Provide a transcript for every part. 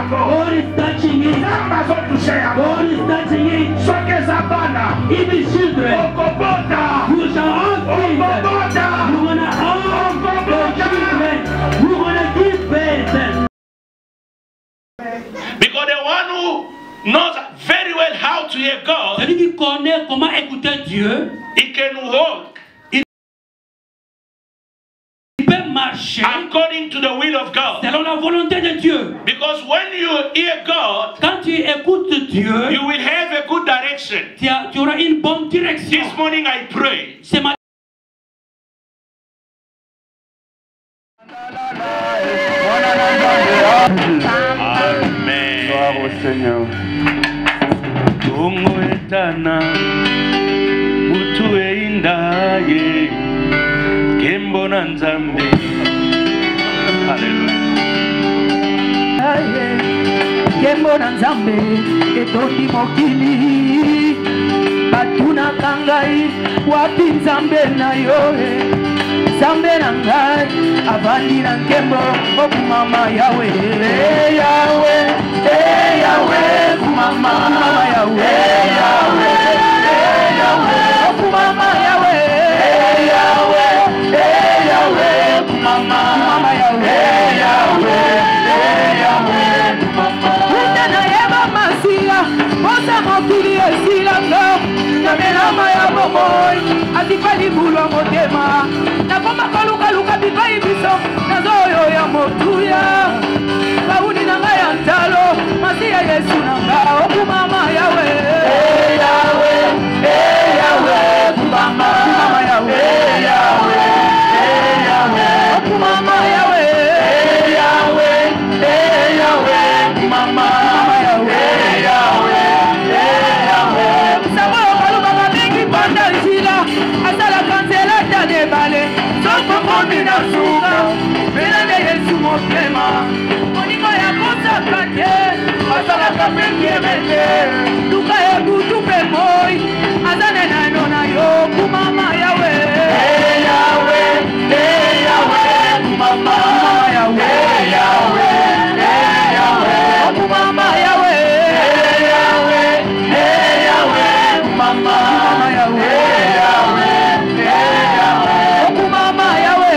God is touching it. God is touching it. Even children, you shall have kids. You're gonna have children. You're gonna give birth. Because the one who knows very well how to hear God, Celui qui connaît comment écouter Dieu, he can walk marcher according to the will of God. Selon la volonté de Dieu. Because when you hear God, quand tu écoutes Dieu, you will have a good direction. Tu auras une bonne direction. This morning I pray. Ce matin, Amen. Gloire au Seigneur. Tungo etana, mutu eindaye, kembo na nzambe. Hallelujah. Kembo na nzambe, etondi mokili. Batuna kangai, wapi nzambe na yo. Nzambe na ngai, avandi na nkembo, okumama yawe. Yawe, yawe, kumama yawe. Yawe, yawe, okumama yawe. Yawe, yawe, kumama yawe. Yawe, yawe, kumama. Utana yeba masia, bosa mokili esilanga. Namelama ya bomoi, atikali bulwa motema. Nakoma kaluka bibai biso, nazoyo ya motuya. Kauni na ngaya ntalo, masia Yesu nanga, okumama yawe. Yawe, yawe, kumama yawe. Yawe, yawe, okumama yawe. Yawe, yawe, kumama yawe. Yawe, yawe, sababu kaluka kabingi panda njila, asala kansela tade bale. Soko komina suka, belende Yesu motema. Monimo ya kosa kate, asala kabingi emete. Duka ya kutupe moi, azane na nona yo kumama yawe. Yawe, yawe, kumama yawe. Yawe, yawe, kumama yawe. Yawe, yawe, kumama yawe. Yawe, yawe, kumama yawe.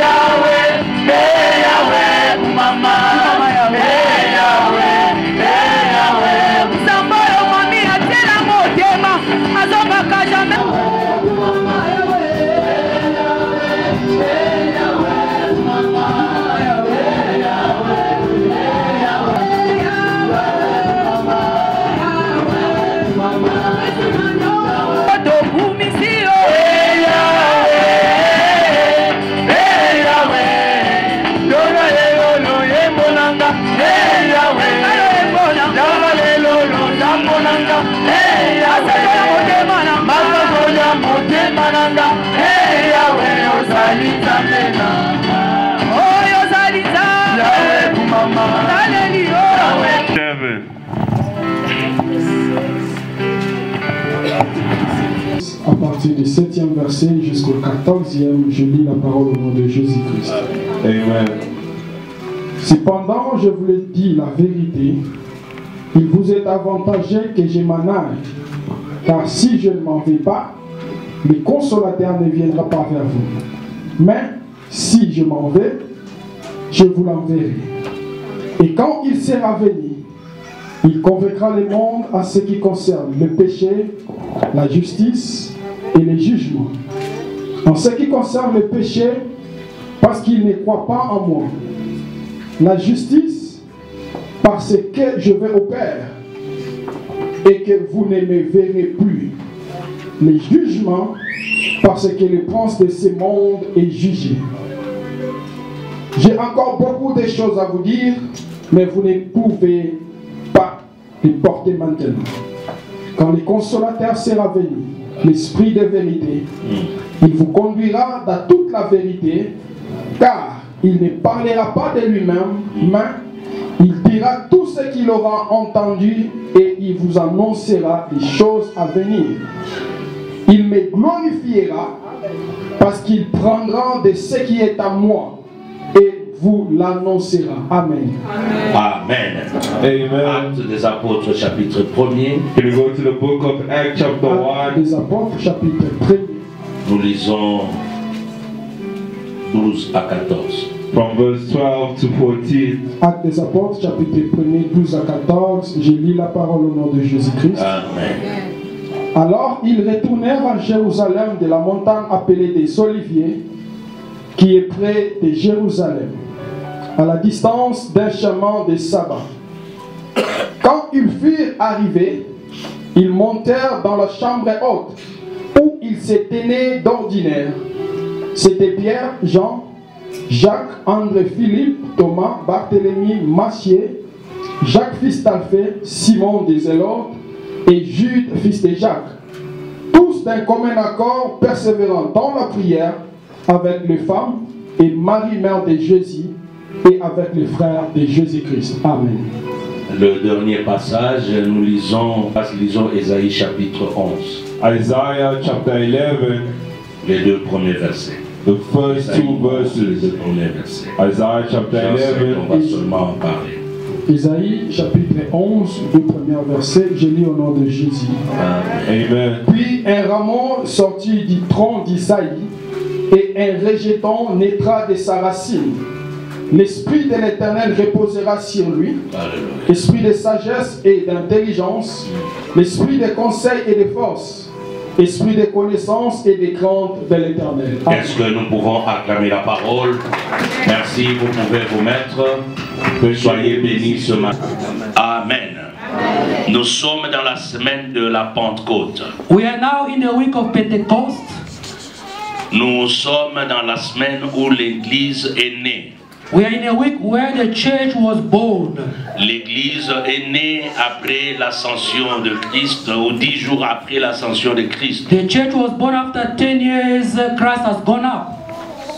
Yawe, yawe, kumama yawe. Yawe, yawe, samba yo mami atela motema, azoba kajame. Kumama yawe. Yawe, kumama yawe. Yawe, À partir du 7e verset jusqu'au 14e, je lis la parole au nom de Jésus-Christ. Amen. Cependant, je vous le dis la vérité, il vous est avantageux que je m'en aille, car si je ne m'en vais pas, le consolateur ne viendra pas vers vous. Mais si je m'en vais, je vous l'enverrai. Et quand il sera venu, il convaincra le monde à ce qui concerne le péché, la justice et le jugement. En ce qui concerne le péché, parce qu'il ne croit pas en moi. La justice, parce que je vais au Père et que vous ne me verrez plus. Le jugement, parce que le prince de ce monde est jugé. J'ai encore beaucoup de choses à vous dire, mais vous ne pouvez pas les porter maintenant. Quand le consolateur sera venu, l'esprit de vérité, il vous conduira dans toute la vérité, car il ne parlera pas de lui-même, mais il dira tout ce qu'il aura entendu et il vous annoncera des choses à venir. Il me glorifiera parce qu'il prendra de ce qui est à moi et vous l'annoncera. Amen. Amen. Amen. Actes des Apôtres, chapitre 1er. Can we go to the book of Acts chapter 1? Actes des Apôtres, chapitre 1er. Nous lisons 12 à 14. From verse 12 to 14. Actes des Apôtres, chapitre 1er, 12 à 14. Je lis la parole au nom de Jésus-Christ. Amen. Alors ils retournèrent à Jérusalem de la montagne appelée des Oliviers, qui est près de Jérusalem, à la distance d'un chemin de sabbat. Quand ils furent arrivés, ils montèrent dans la chambre haute, où ils se tenaient d'ordinaire. C'étaient Pierre, Jean, Jacques, André, Philippe, Thomas, Barthélemy, Matthieu, Jacques fils d'Alphée, Simon des Zélotes, et Jude, fils de Jacques, tous d'un commun accord persévérant dans la prière avec les femmes et Marie, mère de Jésus, et avec les frères de Jésus-Christ. Amen. Le dernier passage, nous lisons Ésaïe chapitre 11, Isaiah chapter 11, les deux premiers versets. the first two Les verses. deux premiers versets. Isaiah chapter J'en sais qu'on 11. va seulement en parler. Isaïe chapitre 11, le premier verset, je lis au nom de Jésus. Amen. Puis un rameau sortit du tronc d'Isaïe, et un rejeton naîtra de sa racine. L'Esprit de l'Éternel reposera sur lui, Alléluia. esprit de sagesse et d'intelligence, l'esprit de conseil et de force, esprit de connaissance et de crainte de l'Éternel. Amen. Est-ce que nous pouvons acclamer la parole? Merci, vous pouvez vous mettre. Soyez bénis ce matin. Amen. Nous sommes dans la semaine de la Pentecôte. We are now in the week of Pentecost. Nous sommes dans la semaine où l'Église est née. We are in a week where the church was born. L'Église est née après l'ascension de Christ, ou 10 jours après l'ascension de Christ. The church was born after 10 years Christ has gone up.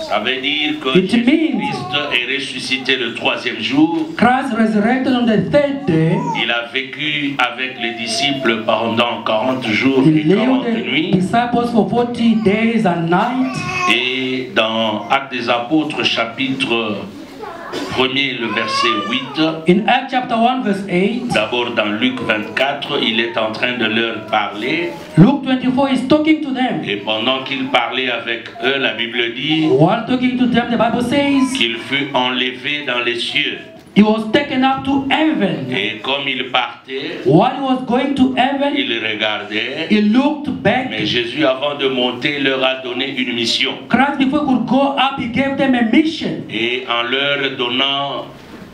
Ça veut dire que It means- Christ est ressuscité le 3e jour. Christ resurrected on the third day. Il a vécu avec les disciples pendant 40 jours He et lived 40 the nuits. disciples for 40 days and nights. Et dans Actes des Apôtres, chapitre 1er, le verset 8, In Acts chapter 1 verse 8, d'abord dans Luc 24, il est en train de leur parler. Luke 24 is talking to them. Et pendant qu'il parlait avec eux, la Bible dit While talking to them, the Bible says, qu'il fut enlevé dans les cieux. he was taken up to heaven. Et comme il partait, While he was going to heaven, il regardait. he looked back. Mais Jésus, avant de monter, leur a donné une mission. Christ, before he could go up, he gave them a mission, Et en leur donnant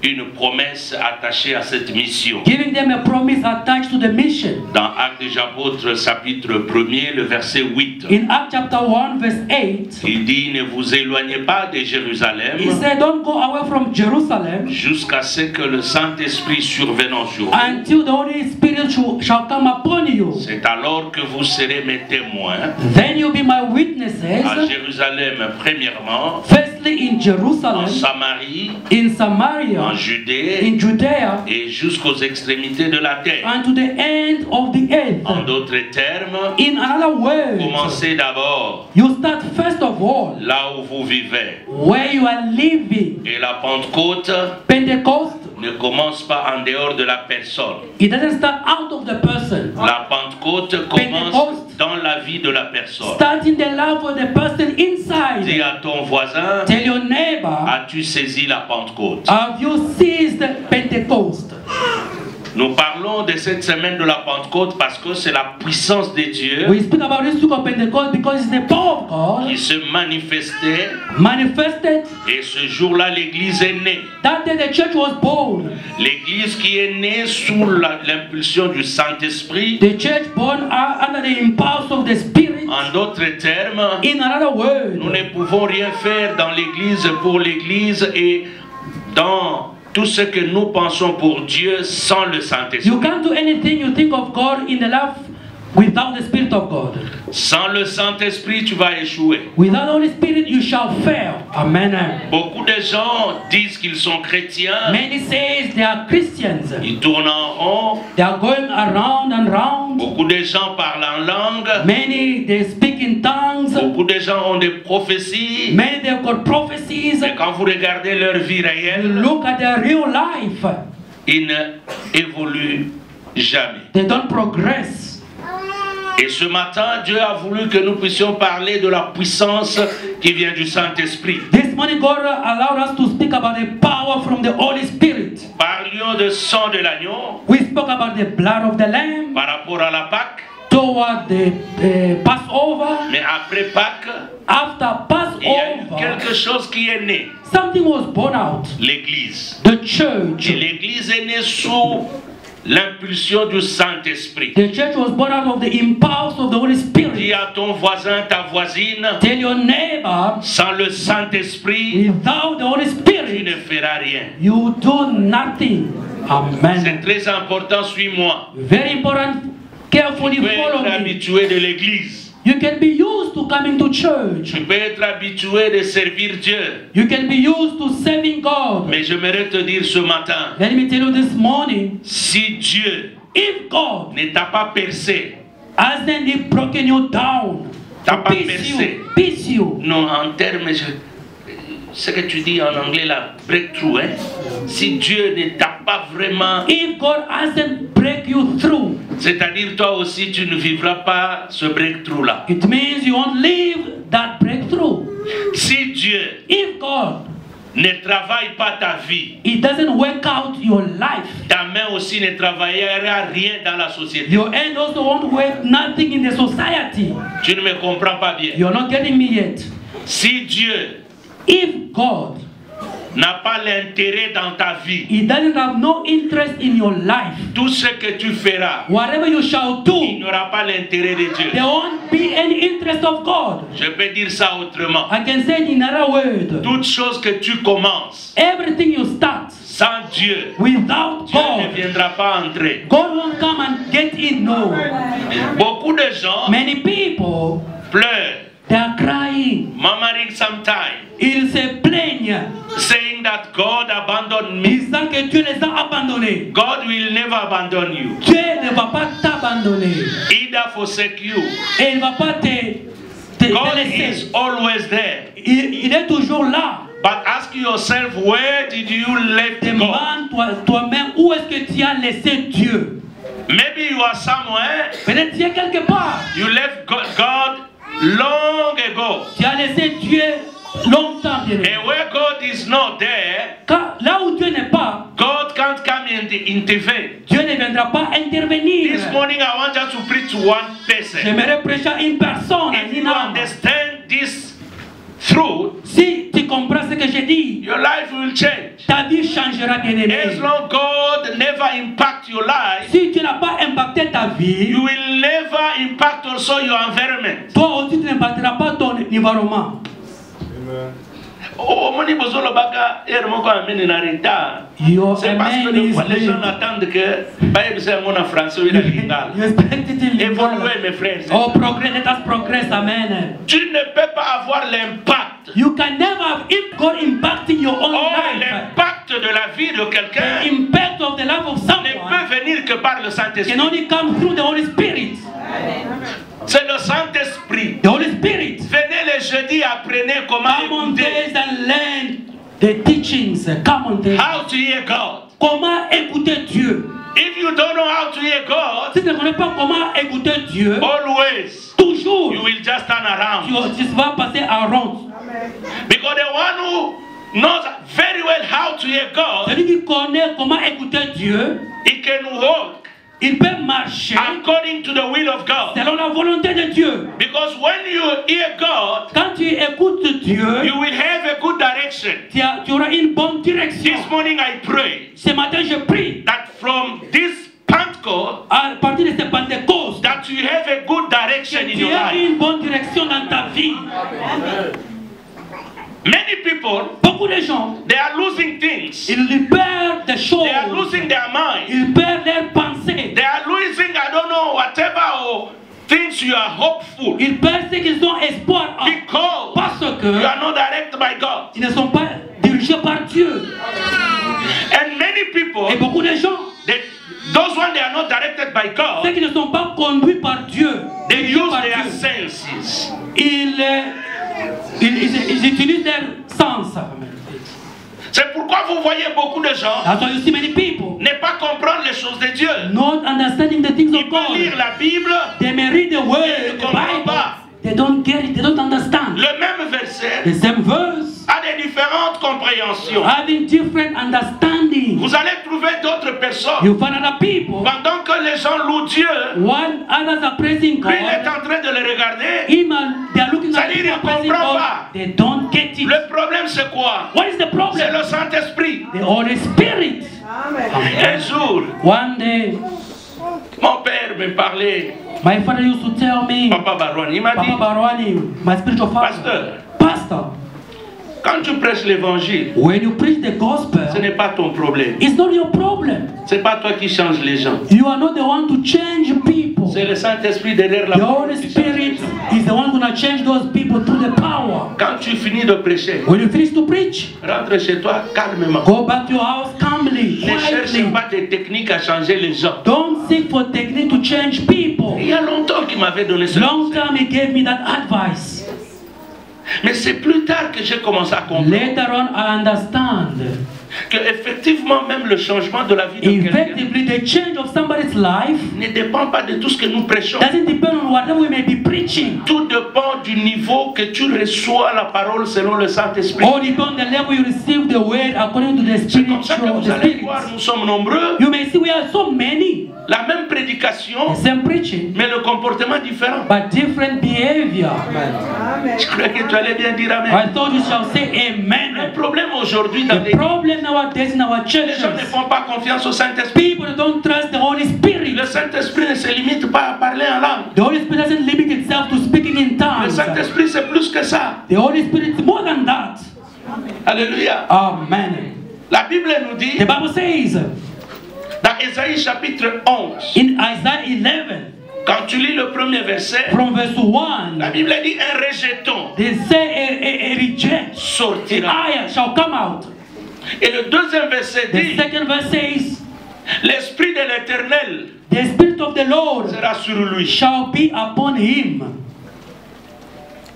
une promesse attachée à cette mission. giving them a promise attached to the mission. Dans Actes des Apôtres, chapitre 1er, le verset 8, In Acts chapter 1 verse 8, il dit, ne vous éloignez pas de Jérusalem he said, don't go away from Jerusalem jusqu'à ce que le Saint-Esprit survenant sur vous. until the Holy Spirit shall come upon you. C'est alors que vous serez mes témoins Then you'll be my à witnesses, Jérusalem premièrement, firstly in en Jerusalem, Samarie, in en Samaria, Judée in Judea, et jusqu'aux extrémités de la terre. and to the end of the En earth. d'autres termes, In another word, commencez d'abord you start first of all là où vous vivez. where you are living. Et la Pentecôte Pentecost, ne commence pas en dehors de la personne. it doesn't start out of the person. La Pentecôte commence dans la vie de la personne. Start in the life of the person inside. Dis à ton voisin, Tell your neighbor, as-tu saisi la Pentecôte? have you seized Pentecost? Nous parlons de cette semaine de la Pentecôte parce que c'est la puissance de Dieu We speak about this week of Pentecost because it's the power of qui God se manifestait, manifested. et ce jour-là l'Église est née. That day the church was born. L'Église qui est née sous l'impulsion du Saint-Esprit. The church born under the impulse of the Spirit. En d'autres termes, In another word, nous ne pouvons rien faire dans l'Église pour l'Église et dans tout ce que nous pensons pour Dieu sans le Saint-Esprit. you can't do anything you think of God in the life Without the Spirit of God. Sans le Saint-Esprit, tu vas échouer. Without the Holy Spirit, you shall fail. Amen. Beaucoup de gens disent qu'ils sont chrétiens. Many says they are Christians. Ils tournent en rond. They are going around and round. Beaucoup de gens parlent en langue. Many they speak in tongues. Beaucoup de gens ont des prophéties. Many they've got prophecies. Mais quand vous regardez leur vie You réelle, look at their real life. ils ne évoluent jamais. They don't progress. Et ce matin, Dieu a voulu que nous puissions parler de la puissance qui vient du Saint-Esprit. This morning God allowed us to speak about the power from the Holy Spirit. Parlions de sang de l'agneau We spoke about the blood of the Lamb par rapport à la Pâque. toward the Passover. Mais après Pâques, After il y a eu Passover, quelque chose qui est né. something was born out. L'Église. The church. Et l'Église est née sous l'impulsion du Saint-Esprit. The church was born out of the impulse of the Holy Dis Spirit. à ton voisin, ta voisine, Tell your neighbor, sans le Saint-Esprit, without the Holy tu Spirit, ne feras rien. you do nothing. C'est Amen. très important, suis-moi. Very important. Carefully Tu peux follow être me. habitué de l'Église. You can be used to coming to church. Tu peux être habitué de servir Dieu. You can be used to serving God. Mais j'aimerais te dire ce matin, Let me tell you this morning, si Dieu if God ne t'a pas percé, hasn't broken you down, T'as pas peace percé. you, non, en termes, ce que tu dis en anglais là, breakthrough, hein? Si Dieu ne t'a pas vraiment, if God hasn't break you through, c'est-à-dire toi aussi tu ne vivras pas ce breakthrough là. it means you won't live that breakthrough. Si Dieu If God, ne travaille pas ta vie, He doesn't work out your life, ta main aussi ne travaillera rien dans la société. your hand also won't work nothing in the society. Tu ne me comprends pas bien. You're not getting me yet. Si Dieu If God, n'a pas l'intérêt dans ta vie, He doesn't have no interest in your life, tout ce que tu feras, whatever you shall il do, n'y aura pas l'intérêt de Dieu. there won't be any interest of God. Je peux dire ça autrement. I can say it in another word. Toute chose que tu commences Everything you start sans Dieu, without Dieu ne God, viendra pas entrer. God won't come and get in. No. Beaucoup de gens Many people, pleurent, they are crying. murmuring sometimes, Ils se plaignent. saying that God abandoned me. Ils disent que Dieu les a abandonnés. God will never abandon you. Dieu ne va pas t'abandonner. Either forsake you. Et il ne va pas te God laisser. is always there. Il est toujours là. But ask yourself, where did you leave God? Demande toi-même où est-ce que tu as laissé Dieu. Maybe you are somewhere, Peut-être tu es quelque part. you left God long ago. Tu as laissé Dieu longtemps. Bien aimé. And where God is not there, Là où Dieu n'est pas, God can't come and intervene. Dieu ne viendra pas intervenir. This morning I want just to preach to one person. J'aimerais prêcher à une personne, à If une you âme. understand this truth, Si tu comprends ce que je dis, your life will change. ta vie changera, bien As aimé. long never impact your life, Si tu n'as pas impacté ta vie, you will never impact also your environment. toi aussi tu n'impacteras pas ton environnement. Omoni bozolo baka er moko ameni na retard. Your C'est parce que amen des is fois les gens late. attendent que baye bisa ngona français ou la lingala. You expect it in Évoluer mes frères. Oh, progress, let us progress, amen. Tu ne peux pas avoir l'impact. You can never have if God impacting your own Oh, life. l'impact de la vie de The quelqu'un impact of the life of ne someone peut venir que par le can Saint-Esprit. only come through the Holy Spirit. C'est le Saint-Esprit. The Holy Spirit. Venez le jeudi, apprenez comment Come on écouter. days and learn the teachings. Come on days. How to hear God. Comment écouter Dieu? If you don't know how to hear God, Si tu ne connais pas comment écouter Dieu, always toujours you will just turn around. tu vas passer en rond. Because the one who knows very well how to hear God, Celui qui connaît comment écouter Dieu, he can walk il peut marcher according to the will of God. selon la volonté de Dieu. Because when you hear God, Quand tu écoutes Dieu, you will have a good direction. tu auras une bonne direction. This morning I pray Ce matin, je prie that from this Pentecost, à partir de ce Pentecôte, that you have a good direction in tu your as life. une bonne direction dans ta vie. Many people, Beaucoup de gens, they are losing things. ils perdent des choses. They are losing their mind. Ils perdent leurs pensées. They are losing, I don't know, whatever or tu are hopeful Ils pensent qu'ils ont espoir because parce you que are not directed by God. ils ne sont pas dirigés par Dieu. And many people, Et beaucoup de gens, those ones they are not directed by God, ceux qui ne sont pas conduits par Dieu, they dirigés use par their Dieu, senses. ils utilisent leur sens. C'est pourquoi vous voyez beaucoup de gens That's why you see many people ne pas comprendre les choses de Dieu. not understanding the things Ils of peuvent lire God. la Bible, They may read the ils word, ne the comprennent Bible. pas. They don't get it, they don't understand. Le même verset The same verse, a des différentes compréhensions. having different understanding. Vous allez trouver d'autres personnes. You find other people, Pendant que les gens louent Dieu, one others are praising lui il est God. en train de les regarder. They are looking at C'est-à-dire, people ils praising comprennent God. pas. They don't get it. Le problème c'est quoi? What is the C'est problem? le Saint-Esprit. The Holy Spirit. Un jour, One day, mon père me parlait, my father used to tell me, Papa Barouane, il m'a Papa dit, Barwani, my spiritual father, Pastor, quand tu prêches l'évangile, when you preach the ce gospel, n'est pas ton problème. it's not your problem. C'est pas toi qui changes les gens. You are not the one to change people. C'est le Saint-Esprit derrière la The parole Holy qui change les Spirit gens. is the one going to change those people through the power. Quand tu finis de prêcher, When you finish to preach, rentre chez toi calmement. go back to your house calmly, Ne cherche quietly. pas des techniques à changer les gens. Don't seek for technique to change people. Il y a longtemps qu'il m'avait donné ce Long conseil. time he gave me that advice. Mais c'est plus tard que j'ai commencé à comprendre Later on, I understand. que effectivement même le changement de la vie de quelqu'un Effectively, the change of somebody's life ne dépend pas de tout ce que nous prêchons. doesn't depend on whatever we may be preaching. Tout dépend du niveau que tu reçois la parole selon le Saint-Esprit. Or depend on the level you receive the word according to the C'est comme ça que spiritual, vous the allez spirit. voir, nous sommes nombreux, You may see we are so many, la même prédication, the same preaching, mais le comportement différent. but different behavior. Je croyais que tu allais bien dire Amen. I thought you shall say Le amen. problème aujourd'hui dans The les problem nowadays in our les gens ne churches, font pas confiance au Saint-Esprit. people don't trust the Holy Spirit. Le Saint-Esprit ne se limite pas à parler en langue. The Holy Spirit doesn't limit itself to speaking in Le tongues. Saint-Esprit c'est plus que ça. The Holy Spirit is more than that. Alléluia. Amen. La Bible nous dit The Bible says dans Ésaïe chapitre 11, in Isaiah 11, quand tu lis le premier verset, from verse 1, la Bible dit un rejeton they say a reject, sortira. iron shall come out. Et le deuxième verset The dit second verse says, l'Esprit de l'Éternel the Spirit of the Lord sera sur lui. shall be upon him.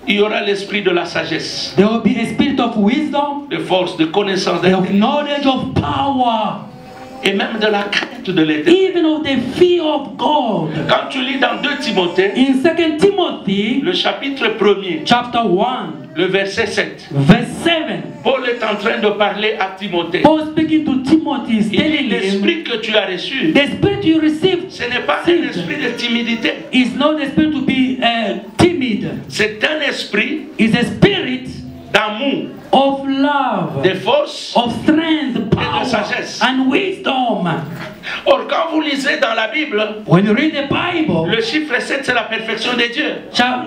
Il y aura l'esprit de la sagesse, There will be a spirit of wisdom, de force, de connaissance, of knowledge, of power, et même de la crainte de l'Éternel. even of the fear of God. Quand tu lis dans 2 Timothée, In 2 Timothy le chapitre 1er, chapter 1, le verset 7, verse 7, Paul est en train de parler à Timothée. Paul speaking to Timothy is Il dit telling him, l'esprit que tu as reçu, the spirit you received ce n'est pas un esprit de timidité, is not a spirit to be timid. c'est un esprit It's a spirit d'amour, of love, de force. of strength, power, sagesse. and wisdom. Or, quand vous lisez dans la Bible, When you read the Bible, le chiffre 7 c'est la perfection de Dieu.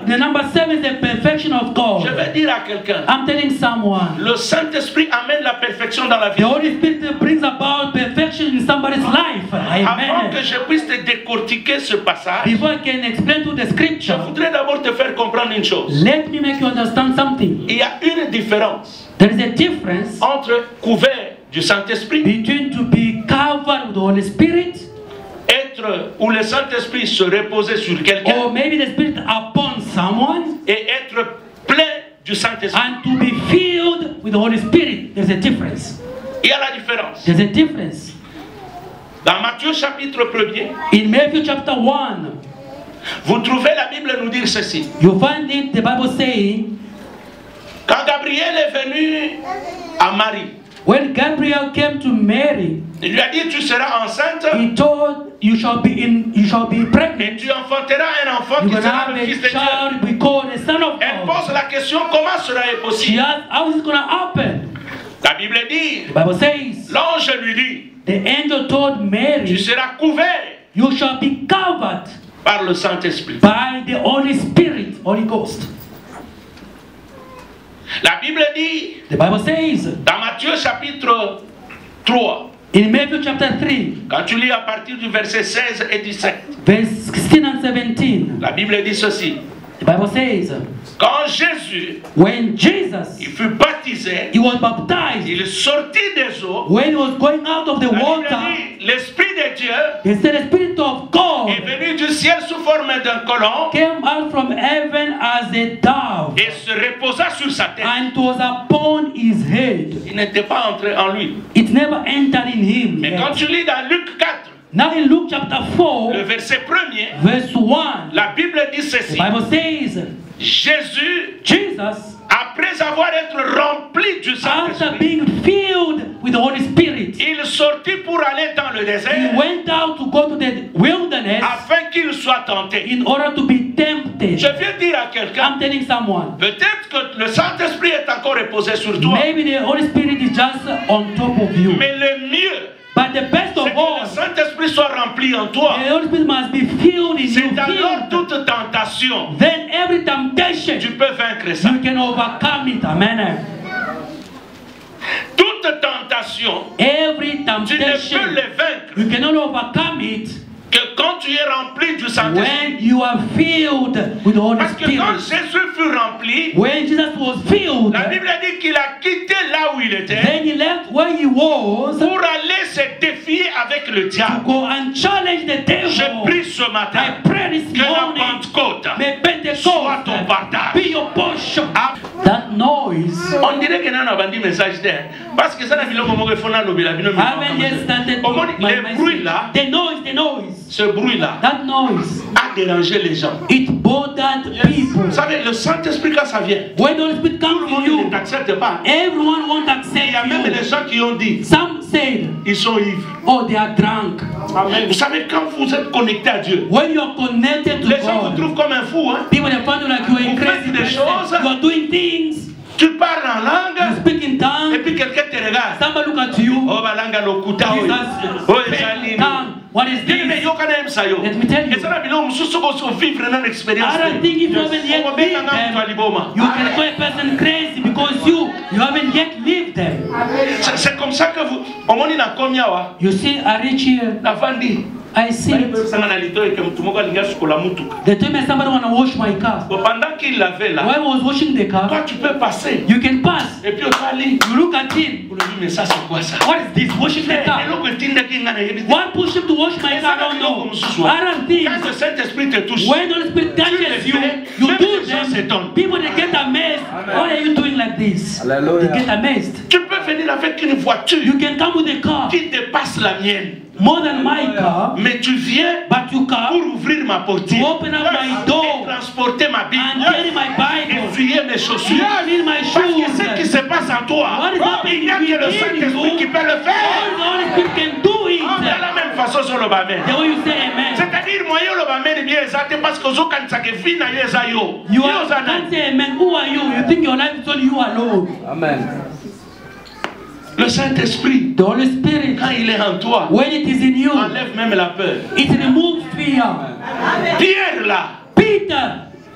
the number 7 is the perfection of Je God. vais dire à quelqu'un, I'm telling someone, le Saint-Esprit amène la perfection dans la vie. the Holy Spirit brings about perfection in somebody's life. Avant que Amen. je puisse te décortiquer ce passage, Before I can explain to the je scripture, voudrais d'abord te faire comprendre une chose. let me make you understand something. Il y a une différence There is a difference entre couvert du Saint-Esprit, between to be covered with the Holy Spirit, être où le Saint-Esprit se reposait sur quelqu'un, or maybe the Spirit upon someone, et être plein du Saint-Esprit. and to be filled with the Holy Spirit. There's a difference. Il y a la différence. There's a difference. Dans Matthieu chapitre 1er, In Matthew chapter 1, vous trouvez la Bible nous dire ceci. you find it, the Bible saying, Quand Gabriel est venu à Marie, when Gabriel came to Mary, il lui a dit tu seras enceinte he told you shall be et pregnant. tu enfanteras un enfant You're qui gonna sera have le a fils de Dieu. child, be called the Son of Elle God. pose la question comment cela est She possible. asked, how is it gonna happen? La Bible dit, The Bible says, l'ange lui dit, the angel told tu Mary, seras couvert you shall be covered par le Saint-Esprit. by the Holy Spirit, Holy Ghost. La Bible dit, The Bible says, dans Matthieu chapitre 3, In Matthew chapter 3, Quand tu lis à partir du verset 16 et 17, verse 16 and 17, la Bible dit ceci. the Bible says, Quand Jésus when Jesus, il fut baptisé, he was baptized, il sortit des eaux. when he was going out of the La Bible water, dit, l'Esprit de Dieu he said the Spirit of God est venu du ciel sous forme d'un colon came out from heaven as a dove, et se reposa sur sa tête. and it was upon his head. Il n'était pas entré en lui. It never entered in him. Mais yet. quand tu lis dans Luc 4, Now in Luke chapter 4, le verset 1er, verse 1, la Bible dit the ceci. Bible says, Jésus, Jesus, après avoir été rempli du after Saint-Esprit, being filled with the Holy Spirit, il sortit pour aller dans le he désert went out to go to the wilderness afin qu'il soit tenté. in order to be tempted. Je viens dire à quelqu'un, I'm telling someone, peut-être que le Saint-Esprit est encore reposé sur toi, maybe the Holy Spirit is just on top of you. mais le mieux, But the best c'est of que all, le Saint-Esprit soit rempli en toi. the Holy Spirit must be filled in you. C'est alors Filled. toute tentation, Then every temptation, tu peux vaincre ça. you can overcome it. Amen. Toute tentation, Every tu ne peux temptation, les vaincre you cannot overcome it que quand tu es rempli du Saint-Esprit. when you are filled with the Holy Parce que quand Spirit. Jésus fut rempli, When Jesus was filled, la Bible dit qu'il a quitté là où il était then he left where he was to pour aller se défier avec le diable. go and challenge the Je devil. prie ce I matin pray this que la morning, Pentecôte may soit ton Pentecost partage. be your portion. Ah, That noise, on dirait que nous avons dit message d'air. Parce que ça n'a pas I haven't yet started les bruits là, the noise, ce bruit là that noise, a dérangé les gens. it bothered people. Vous savez, le Saint-Esprit quand ça vient, When the Holy Spirit tout le comes to monde ne you, t'accepte pas. everyone won't Il y a même accept des you. gens qui ont dit, Some said, ils sont ivres. oh, they are drunk. Amen. Vous savez, quand vous êtes connecté à Dieu, When you are connected to les gens vous God, trouvent comme un fou. Hein? people they find you like you are Vous a faites crazy des person. choses. You are doing things. Tu parles en You langue speak in et tongues. puis quelqu'un te regarde. Somebody look at you. Oh, balanga lokuta. Jesus, Oh, speak ezali. tongue. What is Bien aimé, this? yo kana emsa yo. Let me tell you. Et ça na bilo mususu ko so vivre dans expérience. I don't think if you haven't yet Ko lived benga nga mtu them, aliboma. you can call a person crazy because you haven't yet lived them. C'est comme ça que vous omoni na komia wa. You see, I reach here, Na fandi. I see it. Sanga na lito ke mtu moko alinga sukola mutu. They told me somebody want to wash my car. Pendant qu'il lavait là, While I was washing the car, toi tu peux passer. you can pass. Et puis otali. You look at him. Pour lui mais ça c'est quoi ça? What is this? Washing the car. Eloko etinda ki nga na yebi. What pushed him to wash my car? I don't know. I don't think. Quand le Saint-Esprit te touche, When the Holy Spirit touches you, you do them. People they get amazed. Why are you doing like this? They get amazed. tu peux venir avec une voiture You can come with a car qui dépasse la mienne. more than my car, Mais tu viens but you pour come ouvrir ma portière, to open up my door et transporter ma and Bible, carry my Bible, essuyer mes chaussures. clean my Parce que ce qui shoes. se passe en toi, What is happening il n'y a que le within Saint-Esprit qui you? peut le faire. Only the Holy Spirit can do De it. la même façon sur le bamène. The way you say amen. C'est-à-dire, moi, yo le bamène bien exact parce que zo kan sake fina yo eza yo. You Yo are, eza can't nani? say amen. Who are you? You think your life is only you alone. Le Saint-Esprit, The Holy Spirit, quand il est en toi, when it is in you, enlève même la peur. it removes fear. Pierre là, Peter,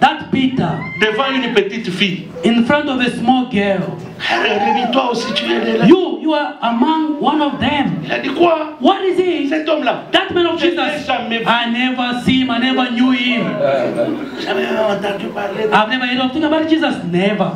that Peter, devant une petite fille. in front of a small girl. Réveille-toi aussi, tu es là. You are among one of them. Il a dit quoi? What is he? Cet homme-là. That man of Je n'ai Jesus. jamais vu. I never see him. I never knew him. Jamais entendu parler de... I've never heard of thing about Jesus. Never.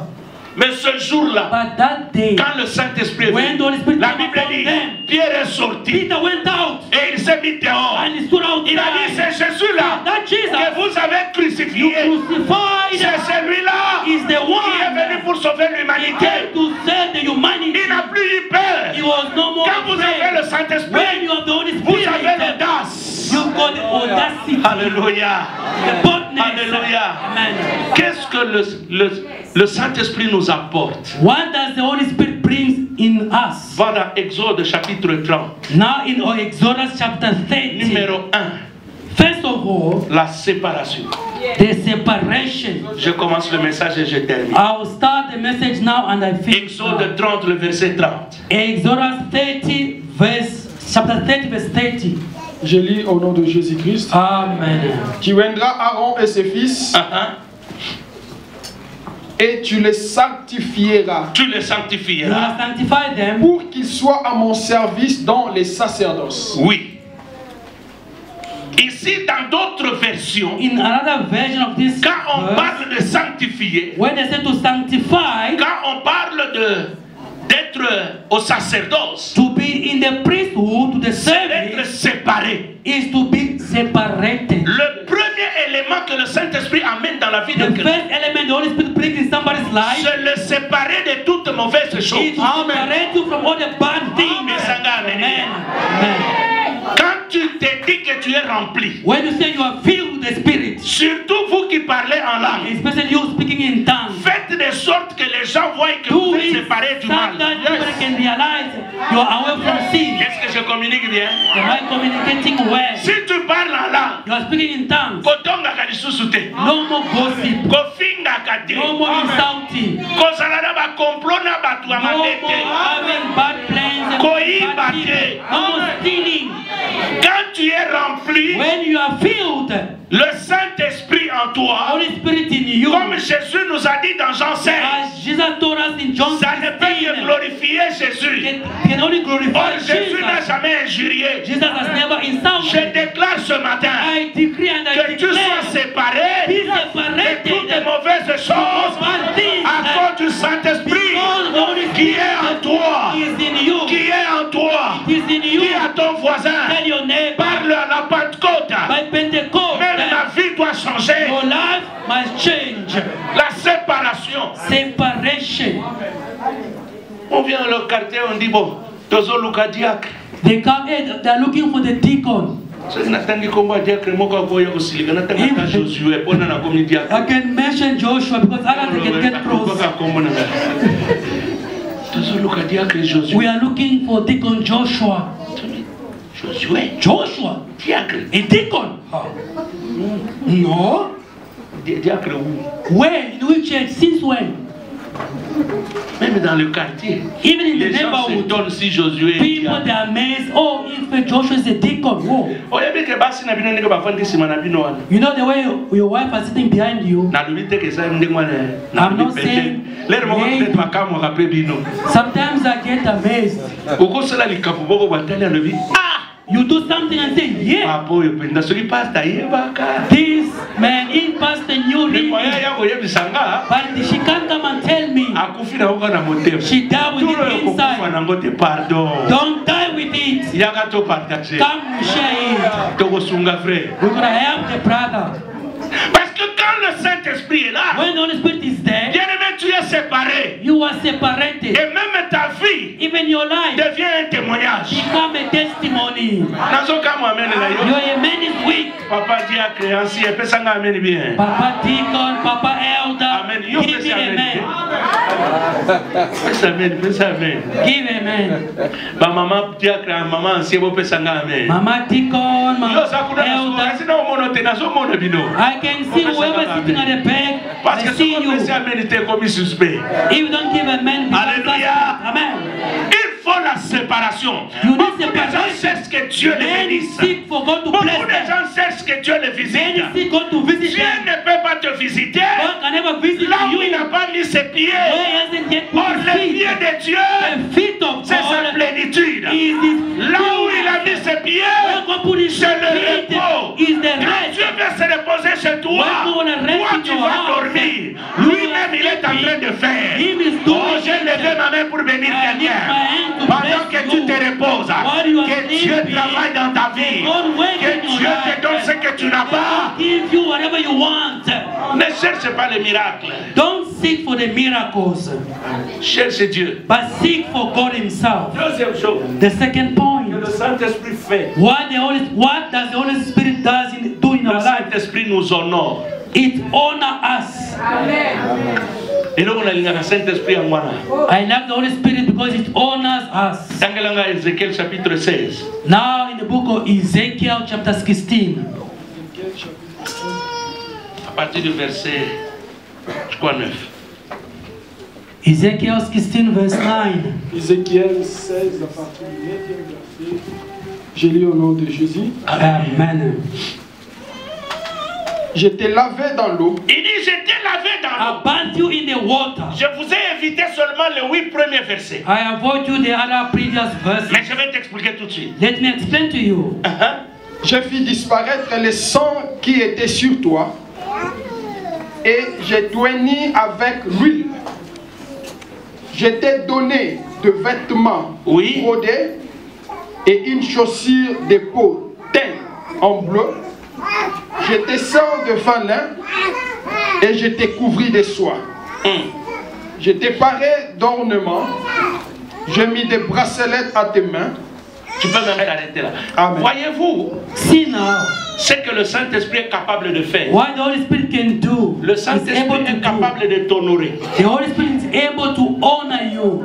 Mais ce jour-là, But that day, quand le Saint-Esprit est when the Holy venu, Spirit la came Bible upon dit, them, Pierre est sorti Peter went out et il s'est mis dehors. and he stood outside. Il a dit, c'est Jésus-là That Jesus que vous avez crucifié. crucified C'est celui-là is the qui est one venu pour sauver he l'humanité. came to save the humanity. Il n'a plus eu peur. He was no more Quand vous avez le afraid. When Saint-Esprit, you have the Holy vous Spirit, avez l'audace. you've got the audacity, Alléluia. the boldness. Alléluia. Amen. Qu'est-ce que le Saint-Esprit nous apporte? What does the Holy Spirit bring in us? Va dans Exode chapitre 30, Now in Exodus chapter 30, numéro 1, first of all, la séparation. the separation. Je commence le message et je termine. I'll start the message now and I finish. Exode 30, le verset 30. Exodus 30, chapter 30, verse 30. Je lis au nom de Jésus-Christ. Amen. Tu rendras Aaron et ses fils Et tu les sanctifieras. Tu les You sanctifieras. will sanctify them. Pour qu'ils soient à mon service dans les sacerdoces. Oui. Ici, dans d'autres versions, In another version of this quand on verse, parle de sanctifier, when they say to sanctify, quand on parle d'être au sacerdoce, to be in the priesthood, to the d'être service, séparé. is to be separated. Le premier élément que le Saint-Esprit amène dans la vie de The quelqu'un, first element the Holy Spirit brings in somebody's life c'est le séparer de toutes mauvaises is choses. to separate you from all the bad things. Amen. Amen. Quand tu te dis que tu es rempli, When you say you are filled with the Spirit, surtout vous qui parlez en langue, especially you speaking in tongues, faites de sorte que les gens voient que do vous êtes it séparés du so mal. that people can realize you are away from sin. Est-ce que je communique bien? Am I communicating well? Si tu parles en langue, You are speaking in tongues. kotongaka lisusu te, No more gossip. kofingaka te, No more insulting. kozala na bakomplot na bato ya No mabe more te. having bad plans and Koiba bad te. people. No more stealing. Quand tu es rempli, When you are filled, le Saint-Esprit en toi, Holy Spirit in you, comme Jésus nous a dit dans Jean 16, as Jesus told us in John ça ne peut que 16, glorifier Jésus. can only glorify Or Jésus n'a Jesus. jamais injurié. Jesus has never Je insulted. déclare ce matin I decree and I que tu sois declare, séparé be de toutes les separated mauvaises choses bad things à cause du Saint-Esprit because the Holy qui est en Spirit toi. is in you. Qui est en toi. It is in you. Dis à ton voisin, Tell your neighbor, parle à la Pentecôte. by Pentecost, Même ma vie doit changer. your life must change. La séparation. Separation. On vient dans le quartier, on dit bon, tozo luka diacre. They come in, they are looking for the deacon. Soki natangi kombo ya diacre moko akoya kosilika natanga ka Josué pona na komi diacre. I can mention Joshua because others they can get close. Tozo luka diacre Josué. We are looking for Deacon Joshua. Josué. Joshua, Diacre. a deacon? No. Diacre où? Where? In which church? Since when? Même dans le quartier. Even in the Les gens neighborhood, s'étonnent si Josué est people diacre. they are amazed. Oh, if Joshua is a deacon. Whoa. Oyebi ke basi na bino ndenge bafandi nsima na bino wana. You know the way your wife is sitting behind you. Nalobi te ke eza ndenge wana. I'm not saying- Lere moko peut-être makamwaka mpe bino. Sometimes I get amazed. Okosala likapo moko batali alobi You do something and say, yeah, papa oyo mpenza soki pasta ayebaka. this man in pastor knew Moya really. ya koyebisa nga But she can't come and tell me. akufi na oka na motema. She died with Tulo it yokokufa inside. nango te pardon. Don't die with it. Yaka to partager. Come and share it. Tokosunga frère. We're going to help the brother. Parce que quand le Saint-Esprit est là, When the Holy Spirit is there, bien-aimé, tu es séparé. you are separated. Et même ta vie Even your life devient un témoignage. become a testimony. Nazoka mwamene na yo. Your amen is weak. Papa dit à créancier, pesanga amen bien. Papa deacon, Papa elder, Amen. Yo give me pesa amen. amen. Pesa amen, pesa amen. Give amen. Ba maman dit à créancier, maman ancien bo pesanga amen. Mama deacon, Yo Mama sakuna na elder. sina omono te nazo mono bino. I can see whoever is sitting at the back. Parce I que see tu you. pesa amen te comme suspect. If you don't give amen, because Alléluia. amen. Il faut la séparation. You need Beaucoup de gens separation. cherchent que Dieu les Many bénisse. seek for God to Beaucoup bless de them. gens cherchent que Dieu les visite. Many seek God to visit Dieu them. ne peut pas te visiter God can never visit là où you il n'a pas mis ses pieds. where he hasn't yet put Or his les feet. pieds de Dieu, The feet of c'est sa God plénitude. is his Là où il a mis ses Where pieds, God put his c'est le feet repos. is the Quand Dieu rest. veut se reposer chez toi, When you wanna rest toi in tu your vas house, dormir. you Lui-même il est en train de faire. Him is Oh, doing j'ai levé ma main pour bénir I lift my quelqu'un. hand to Pendant bless que tu you. te reposes, While you are que Dieu sleeping, travaille dans ta vie, God work que in your Dieu te life. donne ce que tu n'as pas. Give you whatever you want. Ne cherche pas les miracles. Don't seek for the miracles, Cherche Dieu. but seek for God Himself. Deuxième chose The second que point: le Saint-Esprit fait. what does the Holy Spirit do in Le our life? Saint-Esprit nous honore. It honors us. Et là, on a le Saint-Esprit en moi. I love the Holy Spirit because it honors us. Tangalanga Ézéchiel chapitre 16. Now in the book of Ezekiel chapter 16, À partir du verset, je crois, 9. Ezekiel 16 verse 9. Ézéchiel 16, à partir du 9e verset. Je lis au nom de Jésus. Amen. Je t'ai lavé dans l'eau Il dit, je t'ai lavé dans l'eau. I bathed you in the water. Je vous ai évité seulement les 8 premiers versets. I avoid you the other previous verses. Mais je vais t'expliquer tout de suite. Let me explain to you. Je fis disparaître le sang qui était sur toi et je t'oignis avec l'huile. Je t'ai donné de vêtements Oui. brodés et une chaussure de peau teinte en bleu. Je t'ai sers de fin lin et je t'ai couvri de soie. Je t'ai paré d'ornements. J'ai mis des bracelets à tes mains. Tu peux même t'arrêter là. Amen. Voyez-vous See now ce que le Saint-Esprit est capable de faire. what the Holy Spirit can do. Le He's Saint-Esprit able to est do. capable de t'honorer. The Holy Spirit is able to honor you.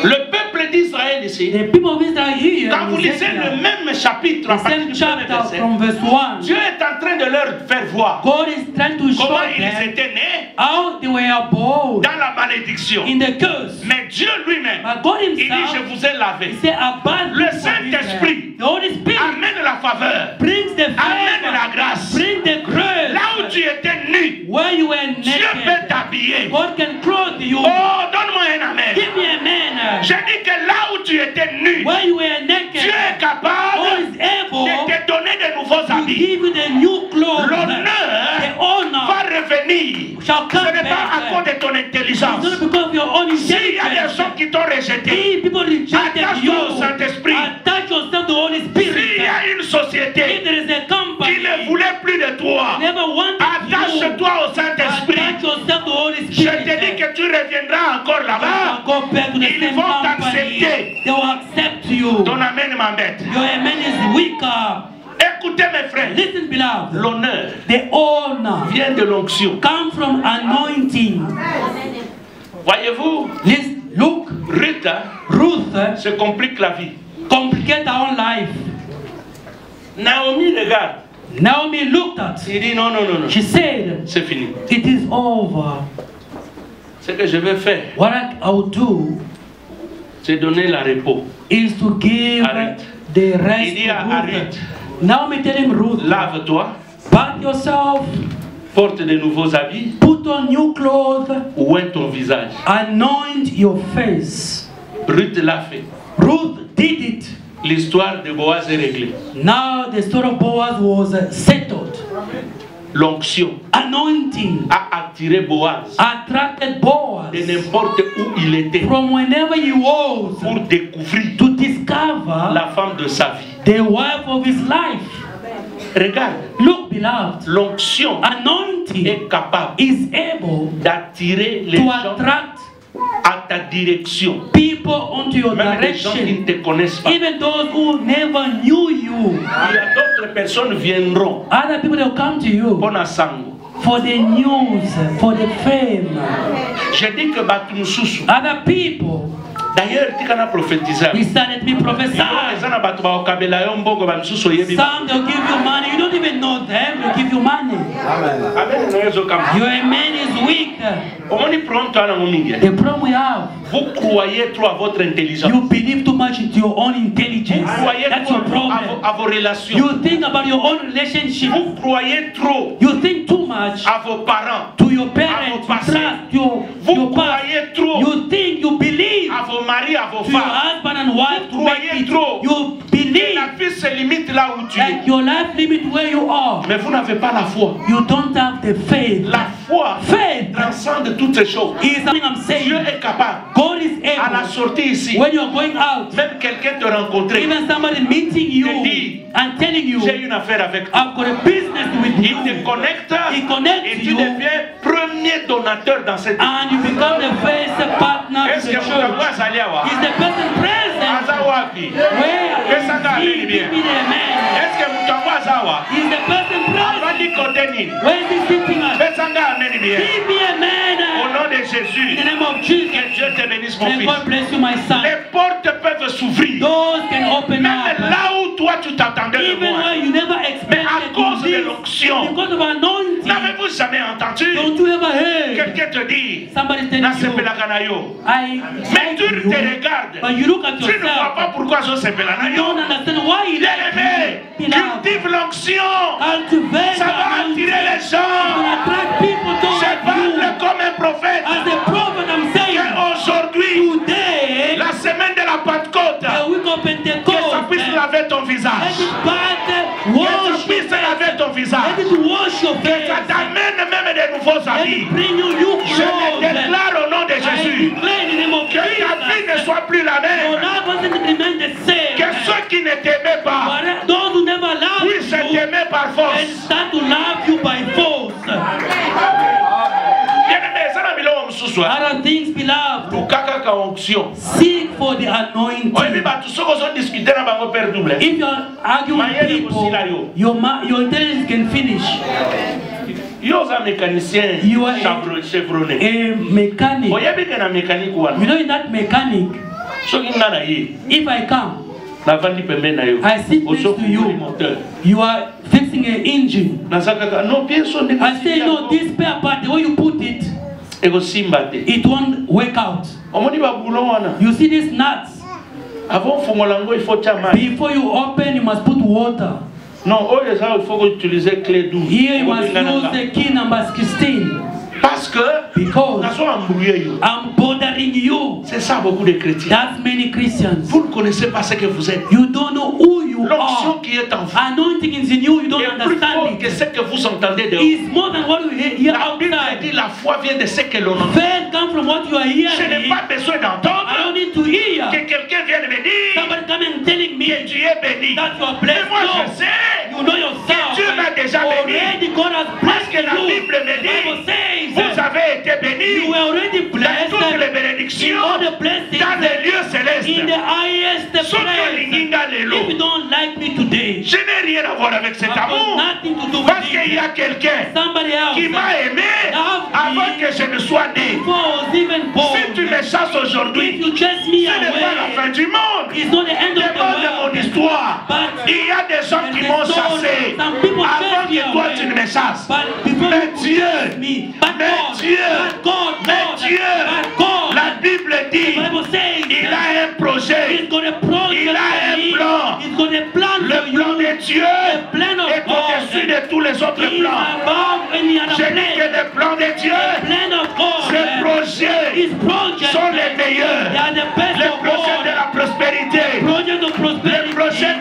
Le peuple d'Israël ici, The people of Israel here, quand vous in lisez Ezekiel, le même chapitre, à the partir same du premier chapter verset, from verse 1, Dieu est en train de leur faire voir God is trying to show comment ils them étaient nés how they were born dans la malédiction. in the curse. Mais Dieu lui-même, But God il dit, himself, je vous ai lavé. he said, abandon Le you for Saint-Esprit Israel. The Holy Spirit amène la faveur, brings the amène la favor, grâce. bring the grace. Là où tu étais nu, Where you were Dieu peut naked, t'habiller. God can clothe you. Oh, donne-moi un amen. Give me a man. Je dis que là où tu étais nu, Where you were naked, Dieu est God capable is able de te donner de nouveaux to habits. give you the new clothes. The L'honneur honor va revenir. shall Ce come n'est pas à cause back. de ton It's intelligence. not because of your own S'il y a des intelligence. gens qui t'ont rejeté, If people rejected you, attache-toi au Saint-Esprit. attach yourself to the Holy S'il Spirit. y a une If société there is a company qui ne voulait plus de toi, never wanted you, attache-toi au Saint-Esprit. attach yourself to the Holy Je Spirit. te dis que tu reviendras encore là-bas. Go back to the Ils same vont company. t'accepter. They will accept you. Ton amen m'embête. Your amen is weaker. Écoutez mes frères, Listen, beloved. l'honneur The honor vient de l'onction. come from anointing. Voyez-vous, Listen, look, Ruth Ruth se complique la vie. complicate our own life. Naomi regarde. Naomi looked at. Il dit non, non, non, non. She said, C'est fini. "It is over. Ce que je vais faire, What I will do c'est donner la repos. is to give Arrête. the rest Il dit to à Ruth." Arrête. Naomi tell him, Ruth, Lave-toi, bath yourself, porte de nouveaux habits, put on new clothes, oint ton visage. anoint your face. Ruth l'a fait. Ruth did it. L'histoire de Boaz est réglée. Now the story of Boaz was settled. L'onction Anointing a attiré Boaz attracted Boaz de n'importe où il était from whenever he was pour découvrir to discover la femme de sa vie. the wife of his life. Regarde, Look, beloved, l'onction anointing est capable is able d'attirer les to gens attract à ta direction. people onto your Même les gens qui ne direction, te connaissent pas. even those who never knew you. Il y a d'autres personnes viendront. Other people will come to you Bona sango. for the news, for the fame. J'ai dit que Batumsusu. Other people, D'ailleurs, tu as prophétisé. he started me prophesying. Some Some they'll give you money, you don't even know them, they'll give you money. Your amen is weak. The problem we have, Vous croyez trop à votre intelligence. you believe too much into your own intelligence. Vous croyez That's trop your problem. à vos relations. You think about your own relationship. Vous croyez trop You think too much à vos parents. to your parents, you passé. trust your Vous past. croyez trop You think, you believe à vos maris, à vos to your femmes. husband and wife to make croyez it. trop. You Et believe la vie se limite là où tu es. that your life limit where you are. Mais vous n'avez pas la foi. You don't have the faith. La foi Faith transcende toutes ces choses. is something I'm Dieu saying. est capable. God is À la able. sortie ici, When you're going out, même quelqu'un te rencontrer, even somebody meeting you Te dit, and telling you, j'ai une affaire avec toi. I've got a business with Il you, te connecte He connects et tu you. deviens premier donateur dans cette and you become the first partner to Est-ce the que vous avez church. Zaliawa? Is the person present Aza wapi? where Pesa nga he ameni bien. give me the man? Est-ce que mutangwa zawa? Is the person present? Avandi kote nini? Where is he sitting at? Pesa nga ameni bien. Give me a Au man nom de in the Jésus, name of Jesus. que Dieu te bénisse mon May fils. God bless you, my son. Les portes peuvent s'ouvrir. Doors can open Même up. là où toi tu t'attendais de Even moi. where you never Mais expected à to cause de be, l'onction, because of anointing. n'avez-vous jamais entendu Don't you ever hear quelqu'un te dire somebody telling na you, sepelaka na yo? I Mais tu like you, te regardes. but you look at Tu ne vois yourself. pas pourquoi je sepela na You yo. don't understand why he like Bien-aimé, you. Beloved, cultive l'onction. cultivate Ça va anointing. attirer les It gens. will attract people Je towards parle you. Que ça puisse laver ton visage. Let it wash your Que face. ça t'amène même des nouveaux Let habits. it bring you new Je clothes. le déclare au nom de I Jésus. declare in the name of Que ta vie ne Jesus. soit plus la Your même. life doesn't remain the same. Que ceux qui ne t'aimaient pas But those who never loved puissent you t'aimer par and force. start to love you by force. Bien-aimé, ça n'a mis l'homme sous soi. Other things, beloved, Pour kaka onction. seek for the anointing. Oui, mais tous ceux qui ont discuté dans le père double. If you are arguing with people, your intelligence can finish. Yo za mécanicien You are chevronné. a mechanic. Oye bien na mécanique You wana. know, in that mechanic, So ki ngana yi. if I come, Na vandi pembe na yo. I sit next Oso to you. moteur. You are fixing an engine. Na saka no pienso ndenge. I say, no, this spare part, the way you put it, Ego simba te. it won't work out. Omoni ba boulon wana. You see these nuts? Avant fongola ngo il faut chama. Before you open, you must put water. Non, oye ça il faut utiliser clé double. Here you must use the key number 16. Parce que Because na so embrouillé yo. I'm bothering you. C'est ça beaucoup de chrétiens. That's many Christians. Vous ne connaissez pas ce que vous êtes. You don't know who you L'onction are. qui est en vous Anointing is in you, you don't est plus understand fort que it. ce que vous entendez dehors. It's more than what you hear La Bible outside. dit la foi vient de ce que l'on entend. Faith comes from what you are Je n'ai hearing. pas besoin I don't d'entendre need to hear que quelqu'un vienne me dire somebody come and telling me que tu es béni. that you are Mais blessed. moi je No, sais you know yourself. Dieu m'a déjà béni. Already God has Parce blessed que la you. Bible me The Bible dit says vous avez été you bénis were already dans blessed toutes les in bénédictions all the blessings dans les lieux in the célestes. highest Sauf que place. l'inginga If you lelo. don't like me today, Je n'ai rien à voir avec cet I've got amour. nothing to do Parce with qu'il y a it. quelqu'un Somebody else qui m'a aimé avant que je ne sois né. before I was even born. Si tu me chasses If aujourd'hui, you chase me ce n'est pas la away, fin du monde. it's not the end of the Demande de mon world. histoire. But Il y a des gens qui m'ont chassé some people avant chase me que toi away. tu ne me chasses. But before Mais you Dieu, chase me, but mais God, Dieu, but God, mais God, Dieu, but God, la Bible the dit, Bible says, il a un projet. He's got a project Il a for un me. plan. He's got a plan Le for plan you. de Dieu The plan of est au-dessus God de tous les autres is plans. above any other Je dis que plan. le plan de Dieu, The plan of God, ces projets His projects, sont les meilleurs. they are the best Les of projets de God. la prospérité. Project of Les prosperity. projets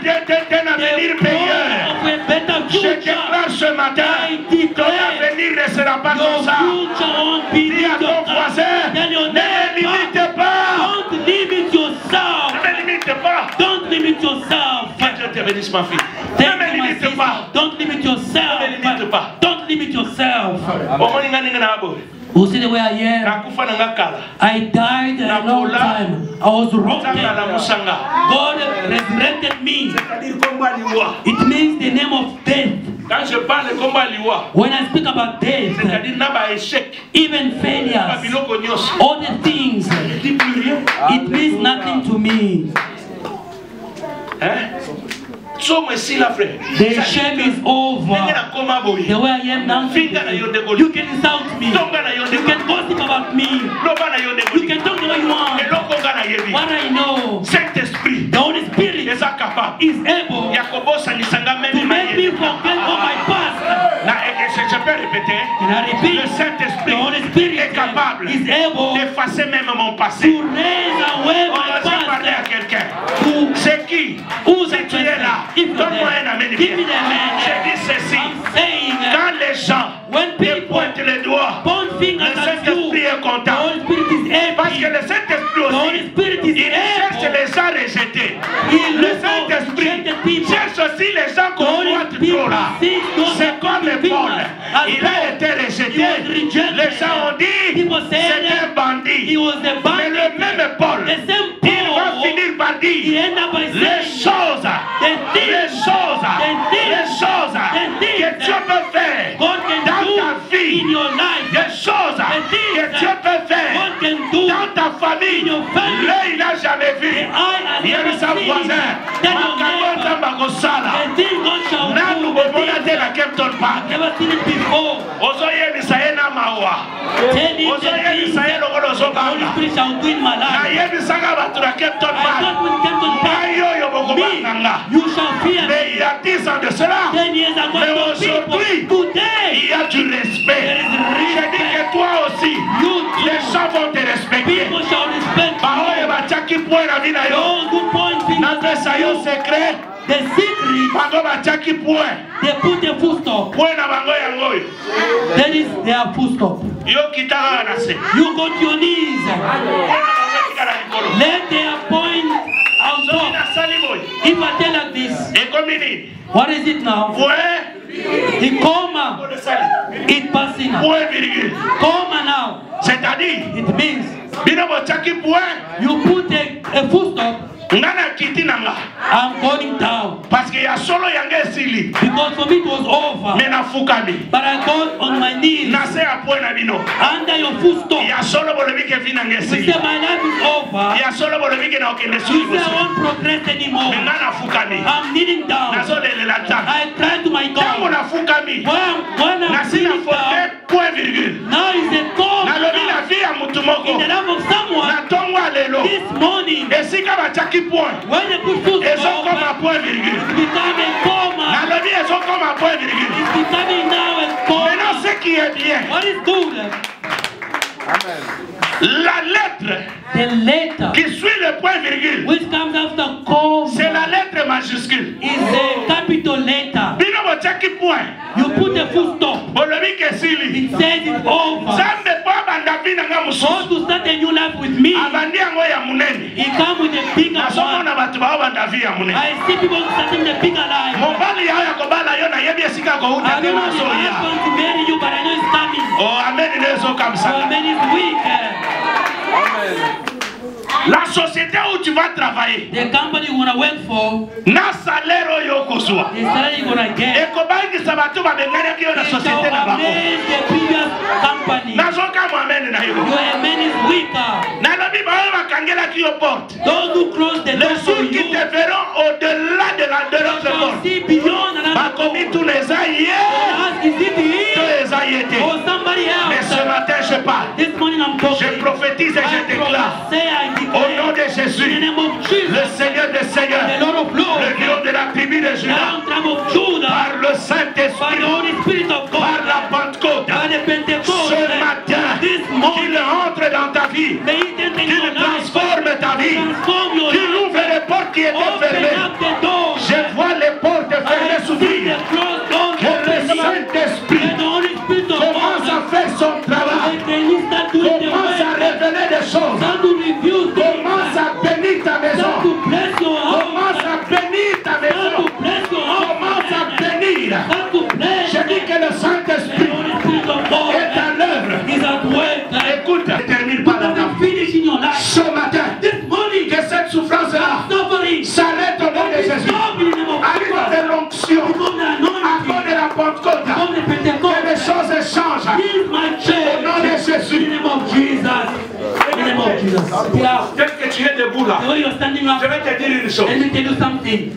d'un avenir The meilleur. project of a better Je future. déclare ce matin, I ton declare avenir ne sera pas your comme ça. future won't be Dis à ton voisin, Tell your ne me neighbor, limite pas. don't limit yourself. Ne me limite pas. Don't limit yourself. Que Dieu te bénisse, ma fille. Ne Thank me you, my limite sister. pas. Don't limit yourself. Ne me limite pas. Don't limit yourself. Omoninga ninga na abo. You see the way I am? Nakufa na ngakala. I died a long time. I was Nzanga na rotten. musanga. God resurrected me. C'est-à-dire kombo aliwa. It means the name of death. Quand je parle kombo aliwa, When I speak about death, c'est-à-dire na ba échec. even Ba failures, biloko nyonso. all the things, Ne dis plus rien. it means nothing to me. Hein? Somo esila frère. The shame is Ndenge over. na koma boye. The way I am now, Finga na yo ndeko. you can insult me. Tonga na yo You ndeko. can gossip about me. Loba na yo ndeko. You can talk the way you want. Eloko nga na yebi. What I know, Saint-Esprit the Holy Spirit eza capable is able ya kobosanisanga to meme make me forget all my past. na je peux répéter. Can I repeat? Le Saint-Esprit The Holy Spirit est capable is able d'effacer même mon to passé. raise away On my va parler à past. quelqu'un. To C'est qui? who's Si the tu es là, person? If you're donne-moi un there, amen. give me the man. Je dis ceci. I'm saying Quand les gens when te people pointent les doigts, point le fingers at Saint-Esprit you, est the content. Holy Spirit is Parce que happy. le Saint-Esprit The Holy aussi, Spirit is il cherche able. les gens rejetés. He Le looks for Saint-Esprit rejected people. cherche aussi les gens The qu'on Holy voit Spirit trop là. sees those C'est comme Paul. As Il a Paul, été he rejeté. was rejected. Les gens ont dit People c'est said un bandit. he was a Mais le bandit. même Paul, The same il va Paul, finir par he dire ended up by les saying choses que Dieu peut faire God can dans do ta vie, in your life. des choses que Dieu peut faire God can do dans ta famille. in your family. L'œil n'a jamais vu. The eye has Il y a never sa seen. voisin. Then your Makambo neighbor. nzamba kosala. The thing God shall Nanu do. bomona The te thing na Kempton Park. never seen it before. Ozoyebisa ye na mawa. Tell him the Ozoyebisa ye things lokola the Holy ozobanga. Spirit shall do in my life. Nayebisaka bato na Kempton I Park. thought when it came to Ngai oyo me, bokobanganga. you shall fear Mais me. il y a 10 ans de cela, 10 years ago, Mais your aujourd'hui, people, today, il y a du respect. there is Je dis respect. que toi aussi, You les too. gens vont te respecter. People shall respect Baoye you. batiaki point la vie na yo. Those who point fingers Napesa at yo you, secret. the secret, Bango batiaki point. they put a full stop. Point na bango yango yo. That is their full stop. Yo kitaka na se. You go to your knees. Let their point out top. If I tell like this, what is it now? The comma. It passing now. Comma now. C'est-à-dire, It means bino batiaki point. you put a full stop. Ngana kiti nanga. I'm going down. Parce que ya solo yange esili. Because for me it was over. Me nafukami. But I got on my knees. Na se ya point na bino. Under your full stop. Ya solo bolobi ke vina You ngesili. say my life is over. Ya solo bolobi ke na okende You suli. say I won't progress anymore. Me ngana fukami. I'm kneeling down. Na so lele la ta. I cry to my Tango God. na fukami. When Na I'm si na kneeling down, fote point virgule. now is a Na lobi comma la vie ya mutu moko. in the life of someone. Na tongo alelo. This morning, Esika batiaki point. when they put full Ezo stop, comme un point virgule. it's becoming comma. Na lobi ezo comme un point virgule. It's becoming now a Maintenant comma. ce qui est bien. What is good? La lettre The letter qui suit le point virgule, which comes after comma c'est la lettre majuscule. is a capital letter. Bino botiaki point. You put a full stop. Bolobi ke sili. It says it's over. Zambe po abanda vi nanga God mususu. to start a new life with me. Abandi yango ya munene. He come with a bigger one. Nazomona bato baobanda vi ya munene. I see people starting the bigger life. Mobali yao ya kobala yo nayebi esika kouta I te don't know if maso my ya. husband to marry you, but I know it's coming. Oh amen nezo So kamsaka. man is weak. La société où tu vas travailler, The company you wanna work for, na salaire oyo kozwa. the salary you gonna get. Ekobangisa bato babengani yo na It shall société na bango. amaze the previous company. Nazoka amen na yo. Your man is weaker. Nalobi baoyo bakangelaki yo porte. Those who close the door Les for jours qui you te verront au-delà de l'autre shall porte. see beyond another Bakomi door. tous les aïeux. Ask, is it Tous him les aïeutés. or somebody Mais ce else? matin je parle. This morning I'm Je talking. prophétise et je I déclare. prophesy, I Au nom declare. de In the Jésus. name of Jesus, Le Seigneur des Seigneurs. the Lord of Le Lords, lion de la tribu de Juda. Lion tribe of Judah, Par le by the Saint-Esprit. Holy Spirit of Par God, la Pentecôte. by the Pentecost, Ce matin. this Qu'il morning, entre dans ta vie. may it enter Qu'il your life, transforme ta vie. transform your Qu'il life, ouvre les portes qui étaient open fermées. up the door. Je vois les portes I fermées see s'ouvrir. the closed doors Que le opening. Saint-Esprit Let the Holy Spirit of commence à God, faire son travail. can you start doing the Commence à work, révéler des choses. start to review things, Commence à bénir ta maison. start to bless your Commence house, à bénir ta start maison. to bless your Commence à house, bénir. start to bless. Je dis que le The Saint-Esprit Holy Spirit of God est à l'œuvre. is at work. Écoute, ne termine pas dans ta Doesn't vie. finish in your life. Ce matin, This morning, que cette souffrance-là suffering, s'arrête au nom de Jésus. stop in the name of À cause Jesus. de l'onction, Become the à cause anointing, de la Pentecôte, become the que les Pentecost. choses changent. This my Au nom de church. In Jésus. the name of Jesus. In the name of Jesus. Yeah. Dès que tu es debout là, The way you're standing up, je vais te dire une chose. let me tell you something.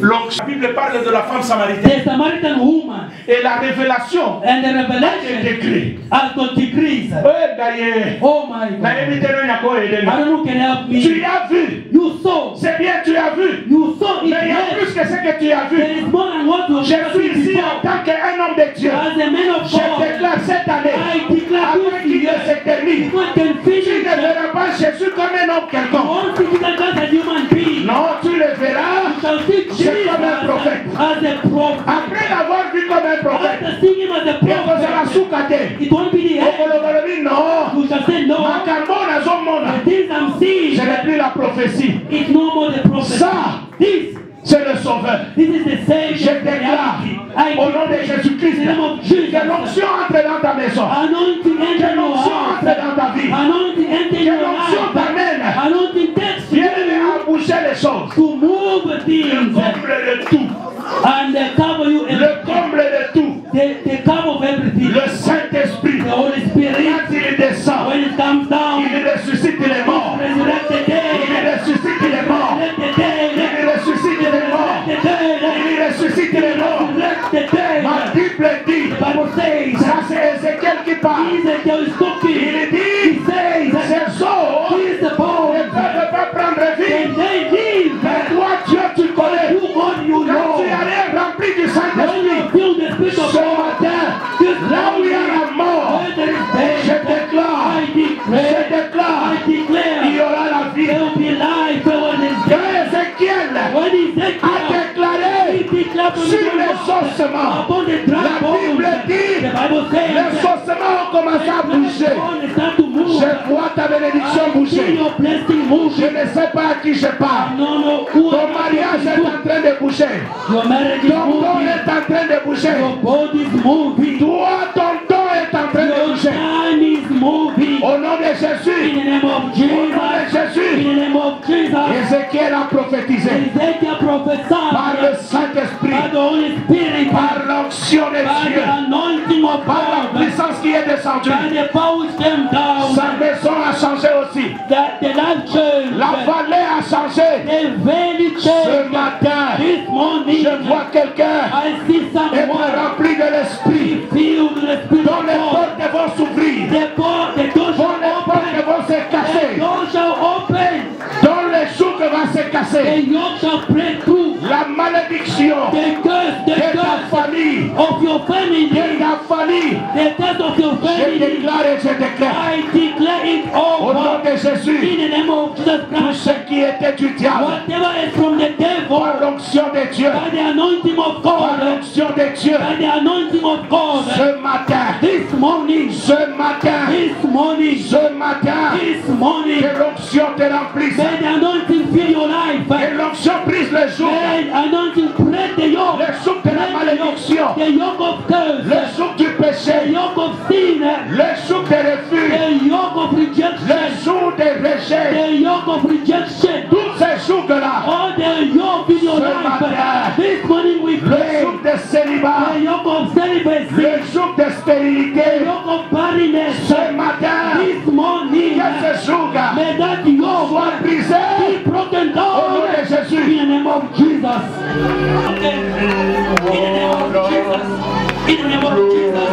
L'onction, la Bible parle de la femme samaritaine. The Samaritan woman Et la révélation and the est revelation décrit. has got decreased. D'ailleurs, Oh my God. I don't know who can help tu me. as vu. You saw. C'est bien, tu as vu. You saw it. Mais il y a Yes. plus que ce que tu as There vu. is more than what you Je have suis seen ici en before. tant qu'un homme de Dieu. As a man of Je God, déclare cette année, I declare avant this qu'il ne year, se termine, God can tu finish ne verras pas Jésus comme un homme quelconque. all physical just as human being. Non, tu le verras. You shall see Jesus C'est comme un prophète. as a prophet. Après l'avoir vu comme un prophète, After seeing him as a il faut se la prophet, soukater. it won't be the end. Non. You shall say no. Makambo nazomona. The things I'm seeing, Ce n'est plus la prophétie. it's no more the prophet. Ça, This c'est le Sauveur. is the same Je déclare au nom de Jésus-Christ que l'onction entre dans ta maison. anointing enter Que your l'onction heart. entre dans ta vie. Anointing enter Que your l'onction life. t'amène. Anointing takes Viens you à bouger les choses. to move Le things comble de tout. and cover you Le comble de tout. the cover of everything. Le Saint-Esprit. The Holy Spirit, Quand il descend, when it comes down, il ressuscite les morts. resurrect the Il dead. ressuscite les morts. Resurrect the dead. Il ressuscite les morts. The dead. Il ressuscite les morts. Resurrect the dead. Ma Bible dit, The Bible says, ça c'est Ézéchiel qui parle. Ezekiel is talking. Il He dit, says, ces eaux commencer à bouger. Je vois ta bénédiction bouger. Je ne sais pas à qui je parle. Ton mariage est en train de bouger. Ton corps est en train de bouger. Toi, ton dos est en train de bouger. Au nom de Jésus. Au nom de Jésus. Ézéchiel a prophétisé. Par le Saint-Esprit. Par l'onction de Dieu. Par la puissance qui est descendue. Sa maison a changé aussi. La vallée a changé. Ce matin, je vois quelqu'un être rempli de l'esprit. Dont les portes vont s'ouvrir. Dont les portes vont se casser. Dont les jougs vont se casser. La malédiction de ta famille. De ta famille. Je déclare et je déclare. Au nom de Jésus. Tout ce qui était du diable. Par l'onction de Dieu. Par l'onction de Dieu. Ce matin. Ce matin. Que l'onction te remplisse. Que l'onction brise le joug. Le joug de la malédiction. Le joug du péché. Le joug de refus. Le joug de rejet. Tous ces jougs-là. Ce matin. Le joug de célibat. Le joug de stérilité. Ce matin. Que ce joug soit brisé. Au nom de Jésus. In the name of Jesus. In the name of Jesus. In the name of Jesus.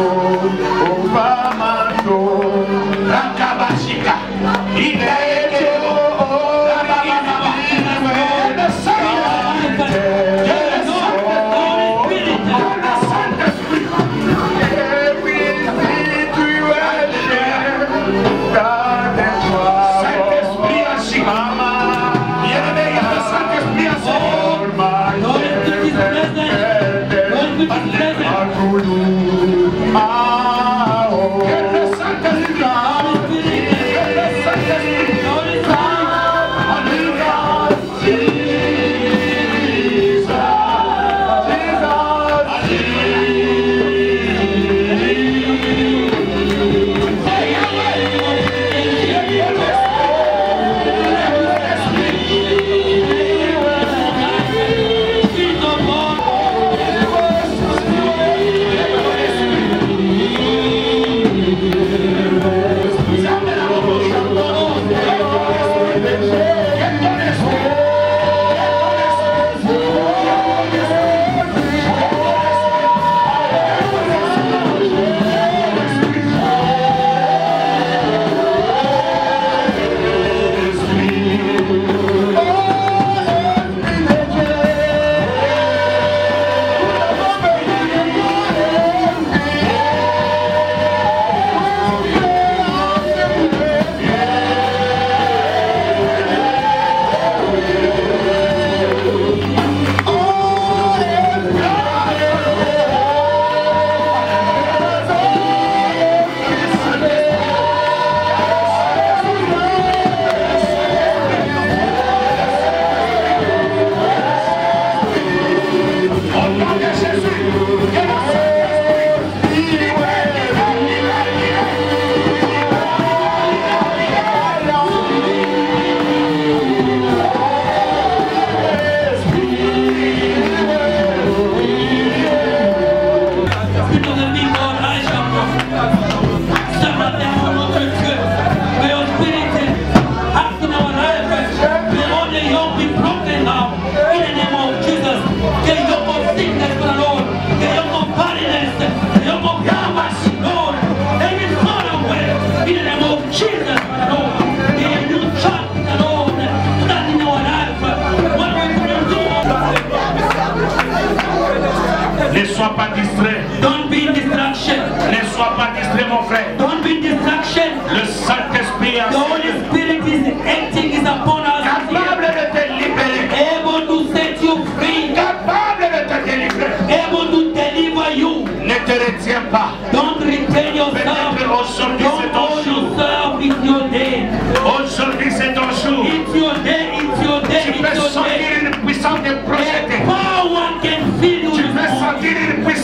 Ne sois pas distrait. Don't be in distraction. Ne sois pas distrait, mon frère. Don't be in distraction. Le Saint-Esprit The Holy Spirit is acting is upon us. capable de te libérer. Able to set you free. Capable de te délivrer. Able to deliver you. Ne te retiens pas. Don't retain yourself. Peut-être au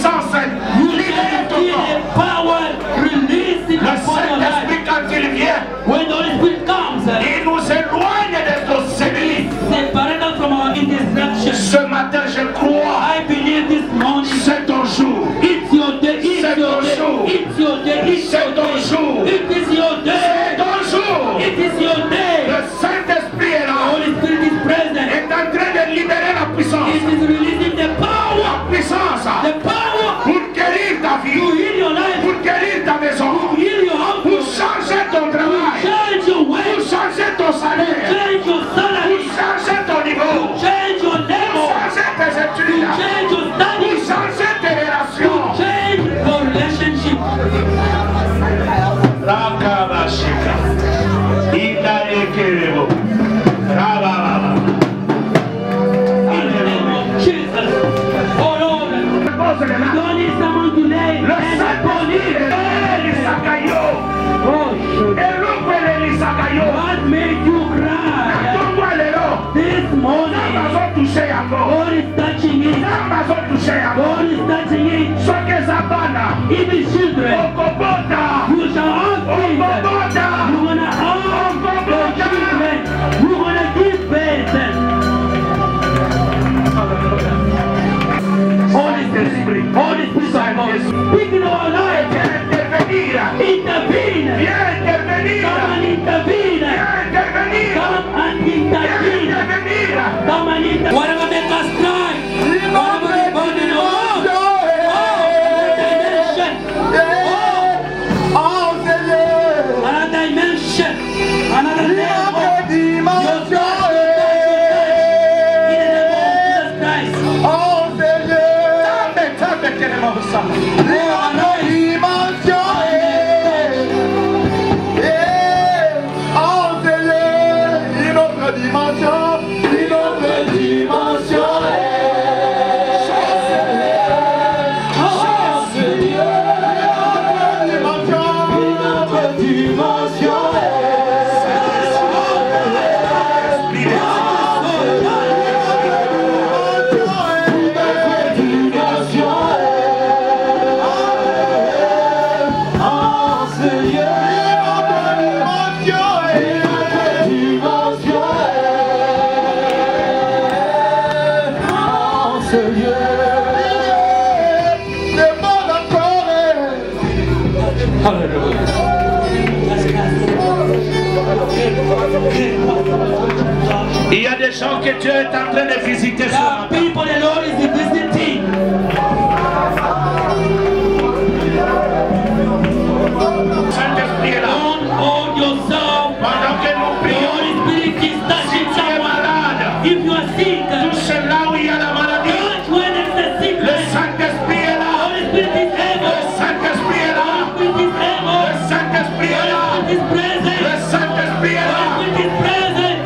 puissance libérée ton corps. Le Saint-Esprit, quand il vient, When the Holy Spirit comes, il nous éloigne de nos séries. separate us from our interruptions. Ce matin, je crois, I believe this morning c'est ton jour. it's your day, it's C'est your ton day, jour. it's your day, it's C'est your ton day. jour. It is your C'est day, ton jour. it is your day. Le Saint-Esprit est The là. Holy Spirit is present. Est en train de libérer la puissance. It is releasing the power, La puissance the power pour guérir ta to vie, heal your life, pour guérir ta maison, to heal your house, pour changer ton travail, change your pour way, changer ton salaire, change your pour salary, changer ton niveau, change your pour level, changer tes études, change your pour studies, changer tes relations. change your relationship. Rakabashika. Indarekerebo. Rabababa. In the name of Jesus. Oh Lord, Pose les mains. don't need someone to lay Le hands upon Saint-Esprit you. est l'Isakayo. Oh, Et l'autre est l'Isakayo. what made you cry Tombe lelo. this morning? Amazon touché encore. God is touching it. Amazon touché encore. God is touching it. Soke Zabana. Even children, Okobota. you shall ask things. Okobota. You're gonna ask the children. You're gonna give birth. Holy Spirit of God, speak in our lives. Intervenir. Intervene. Viens intervenir. Come and intervene. Viens intervenir. Come and Viens intervene. intervenir. Come and intervene. Whatever make us cry, whatever we burden in our heart, another dimension, another level. Your God, in the name of Jesus Christ. Tambe keremosa. Il y a des gens que Dieu est en train de visiter ce There are matin. people the Lord is visiting. Saint-Esprit est là. Don't hold yourself. Pendant que nous The prions, Holy Spirit is si touching tu es someone. malade, If you are sick, touche là où il y a la maladie. touch when there's a Le sickness. Saint-Esprit est The là. Holy Spirit is Le able. Saint-Esprit est là. The Holy Spirit is Le able. Saint-Esprit The est là. Holy Spirit is present. Le Saint-Esprit est The là. Holy Spirit is present.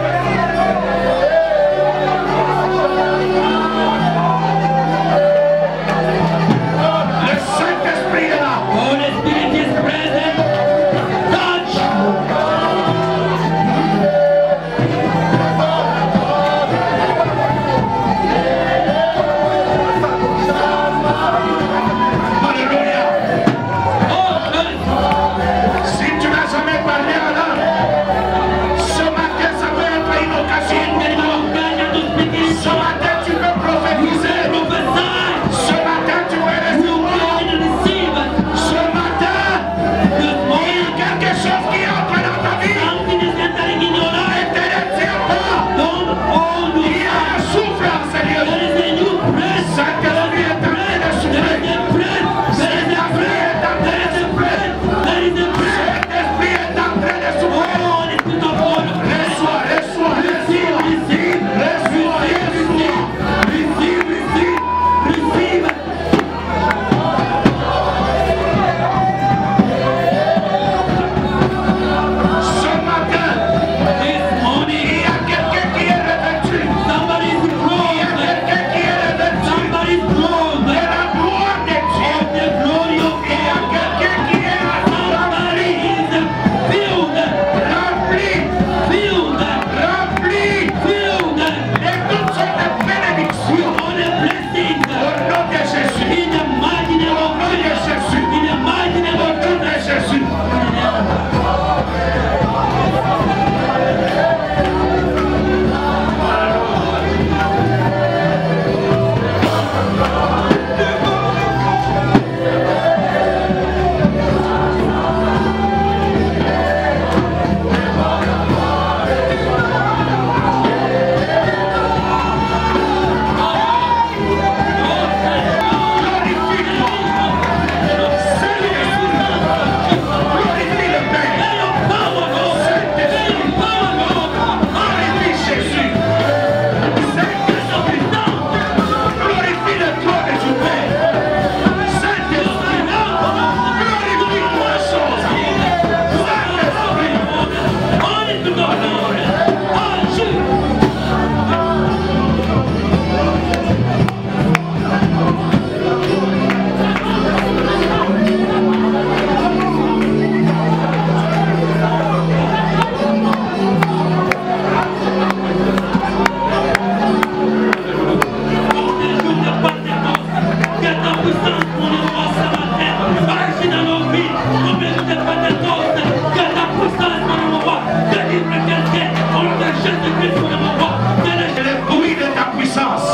puissance, mon roi, ce matin. Agis dans nos vies, comme je te Pentecôte. Que ta puissance, mon roi, délivre quelqu'un. Au nom de Jésus-Christ, mon roi. Que le bruit de ta puissance.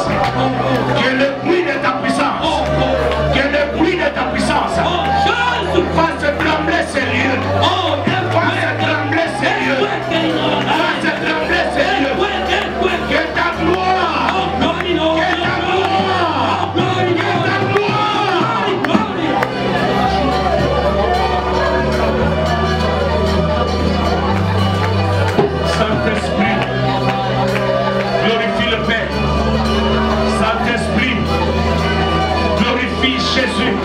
Que le bruit de ta puissance. Que le bruit de ta puissance. Fasse trembler ces lieux. Fasse trembler ces lieux. Fasse trembler ces lieux. Que ta gloire. Que ta gloire. Que ta gloire. Saint-Esprit, glorifie le Père. Saint-Esprit, glorifie Jésus.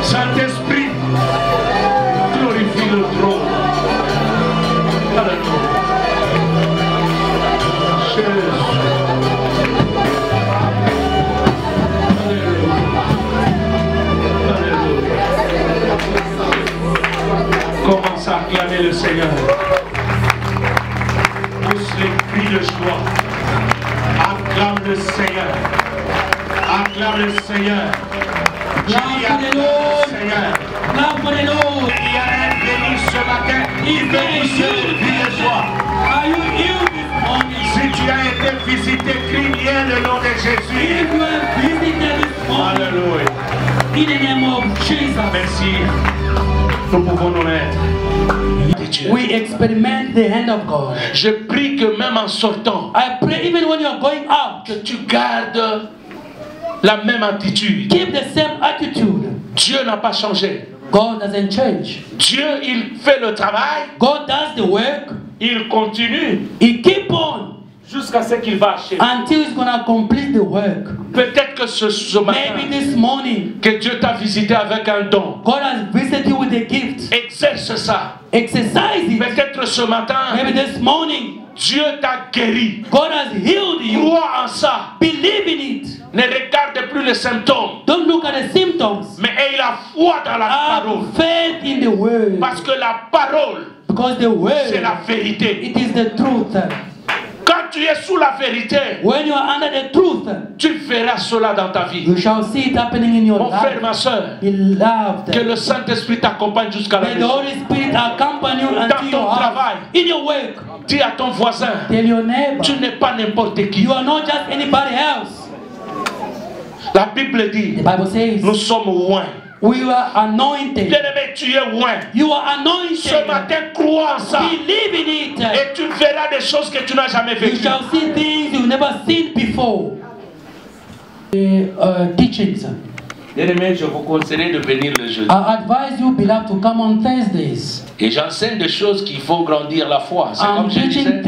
Saint-Esprit, glorifie le trône. Alléluia. Jésus. Alléluia. Alléluia. Commence à acclamer le Seigneur. Pousse les cris de joie. Acclame le Seigneur. Acclame le Seigneur. Seigneur. Il y a un béni ce matin. Il bénit ce cri de joie. Si tu as été visité, crie bien le nom de Jésus. Alléluia. Merci. Nous pouvons nous mettre. We experiment the hand of God. Je prie que même en sortant, I pray even when you are going out, que tu gardes la même attitude. Keep the same attitude. Dieu n'a pas changé. God doesn't change. Dieu, il fait le travail. God does the work. Il continue. He keep on. Jusqu'à ce qu'il va achever. Until he's gonna complete the work. Peut-être que ce matin, maybe this morning, que Dieu t'a visité avec un don. God has visited you with a gift. Exerce ça. Exercise it. Peut-être ce matin, maybe this morning, Dieu t'a guéri. God has healed you. Crois en ça. Believe in it. Ne regarde plus les symptômes. Don't look at the symptoms. Mais aie la foi dans la parole. Faith in the word. Parce que la parole, because the word, c'est la vérité. It is the truth. Quand tu es sous la vérité, when you are under the truth, tu verras cela dans ta vie. You shall see it happening in your life. Mon frère, ma soeur, que le Saint-Esprit t'accompagne jusqu'à la maison. The Holy Spirit accompany you dans ton travail, in your work. Dis à ton voisin, tell your neighbor, tu n'es pas n'importe qui. You are not just anybody else. La Bible dit, the Bible says, nous sommes loin. We are anointed. Bien-aimé, tu es loin. You are anointed. Ce matin, crois en ça. Believe in it. Et tu verras des choses que tu n'as jamais vécues. You shall see things you've never seen before. Teachings. Bien-aimé, je vous conseille de venir le jeudi. I advise you, beloved, to come on Thursdays. Et j'enseigne des choses qu'il faut grandir la foi. C'est comme je disais.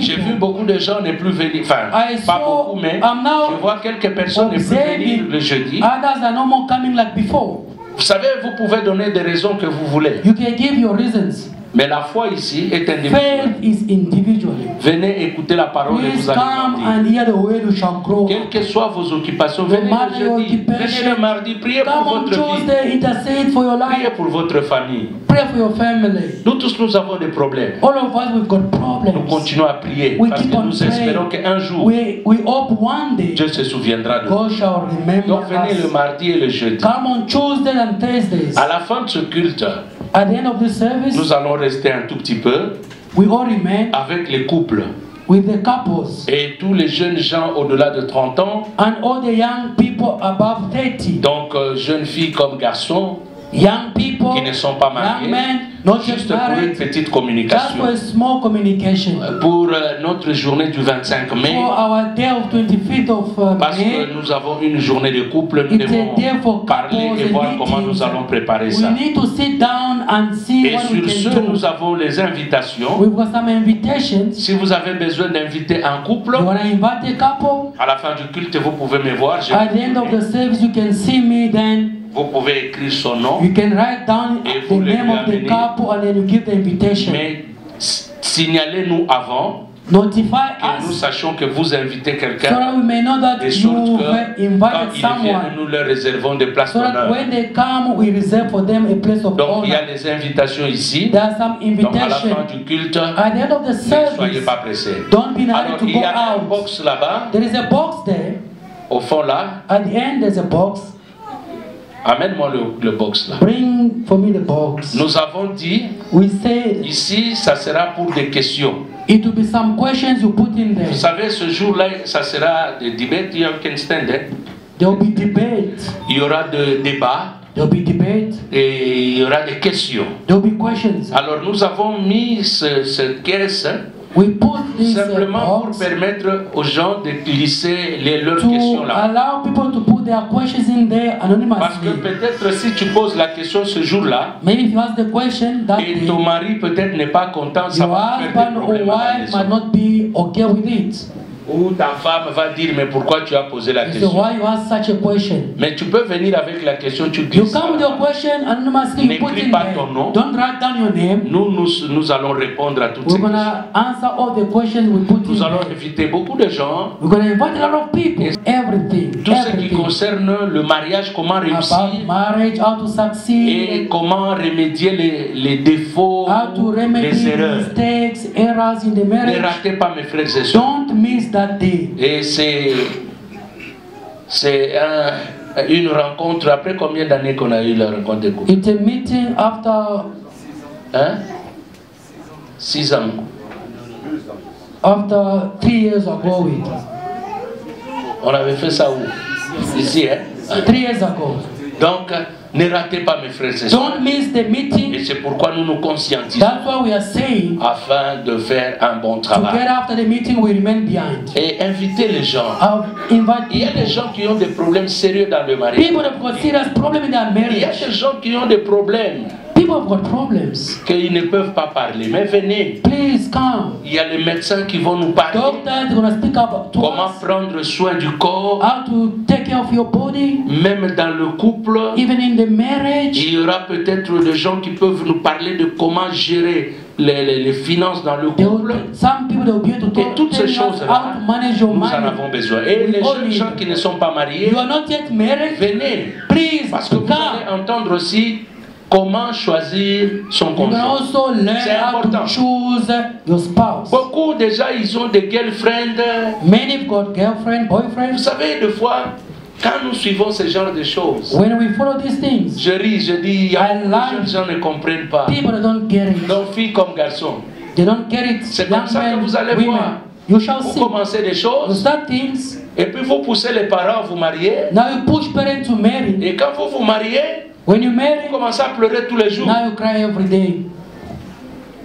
J'ai vu beaucoup de gens ne plus venir. Enfin, pas beaucoup, mais je vois quelques personnes ne plus venir le jeudi. Others are no more coming like before. Vous savez, vous pouvez donner des raisons que vous voulez. You can give your reasons. Mais la foi ici est individuelle. Venez écouter la parole et vous allez grandir. Quelles que soient vos occupations, venez le jeudi, venez le mardi, priez pour votre vie. Priez pour votre famille. Nous tous, nous avons des problèmes. Nous continuons à prier parce que nous espérons qu'un jour, Dieu se souviendra de nous. Donc venez le mardi et le jeudi. À la fin de ce culte, at the end of the service, nous allons rester un tout petit peu avec les couples with the couples, et tous les jeunes gens au-delà de 30 ans, and all the young people above 30. Donc jeunes filles comme garçons, young people qui ne sont pas mariés, juste pour une petite communication, just for a small communication, pour notre journée du 25 mai, for our day of 25th of parce May, que nous avons une journée de couple, nous devons parler et voir comment nous allons préparer ça. We need to sit down and see et what sur we ce, nous avons les invitations. We've got some invitations. Si vous avez besoin d'inviter un couple, you want to invite a couple, à la fin du culte, vous pouvez me voir. At the end of the service, you can see me then. Vous pouvez écrire son nom. You can write down the name of the couple and then you give the invitation. Mais signalez-nous avant. Notify que nous sachions que vous invitez quelqu'un. So that we may know that you invited someone. Nous leur réservons des places d'honneur. When they come, we reserve for them a place of honor. Donc il y a les invitations ici. There are some invitations. Donc à la fin du culte, at the end of the service, ne soyez pas pressés. Don't be in a hurry to go out. Il y a un box là-bas. There is a box there. au fond là. At the end, there's a box. Amène-moi le box là. Bring for me the box. Nous avons dit, We said ici, ça sera pour des questions. it will be some questions you put in there. Vous savez, ce jour-là, ça sera des débats, you can stand it. There will be debate. Il y aura des débats There will be debate. et il y aura des questions. There will be questions. Alors nous avons mis cette caisse We put this simplement pour box permettre aux gens de glisser leurs to questions là. allow people to put their questions in there Parce que anonymously. peut-être si tu poses la question ce jour-là Maybe if you ask the question that et day, ton mari peut-être n'est pas content, ça your va faire des husband or problèmes à la wife maison. might not be okay with it. Ou ta femme va dire mais pourquoi tu as posé la You say, question? why you ask such a question? Mais tu peux venir avec la question, tu You glisses. come with your question anonymously, you put N'écris in pas there. ton nom. Don't write down your name. Nous allons répondre à toutes We're ces questions. gonna answer all the questions we put in Nous allons there. inviter beaucoup de gens. We're gonna invite a lot of people. Everything. Tout ce qui Everything. concerne le mariage, comment About réussir marriage, how to et succeed, comment remédier les défauts, how to remedy les erreurs. mistakes, errors in the Ne marriage. ratez pas mes frères et sœurs. Don't miss that day. Et c'est une rencontre. Après combien d'années qu'on a eu la rencontre de couple? It's a meeting after Hein? 6 ans. 3 years ago. On avait fait ça où? Ici, hein? 3 years ago. Donc, ne ratez pas mes frères et sœurs. Don't miss the Et meeting. c'est pourquoi nous nous conscientisons That's why we are saying afin de faire un bon to travail. get after the meeting, we remain behind. Et inviter les gens. Invite Il y a des gens qui ont des problèmes sérieux dans le mariage. people that have got serious problem in their Il y a marriage. des gens qui ont des problèmes People have got problems. qu'ils ne peuvent pas parler. Mais venez, Please come. il y a les médecins qui vont nous parler. Doctors are gonna speak up to Comment us prendre soin du corps, how to take care of your body, même dans le couple. even in the marriage. Il y aura peut-être des gens qui peuvent nous parler de comment gérer les finances dans le couple. Some people will be able to Et toutes tell ces us how choses-là, to manage your nous en money. avons besoin. Et We les all jeunes need gens qui ne sont pas mariés, You are not yet married. venez. Please Parce que vous come. allez entendre aussi comment choisir son You can conjoint. also learn C'est how important. to choose your spouse. Beaucoup déjà, ils ont des girlfriends. Many have got girlfriend, Vous boyfriend. savez, des fois, quand nous suivons ce genre de choses, When we follow these things, je ris, je dis, il y a I beaucoup like de jeunes gens ne comprennent pas. people that don't get it. Donc, filles comme garçons, They don't get it. c'est comme Young ça que men, vous allez women. voir. You shall Vous see. commencez des You choses, start things. et puis vous poussez les parents à vous marier. Now you push parents to marry. Et quand vous vous mariez, When you marry, vous commencez à pleurer tous les jours. now you cry every day.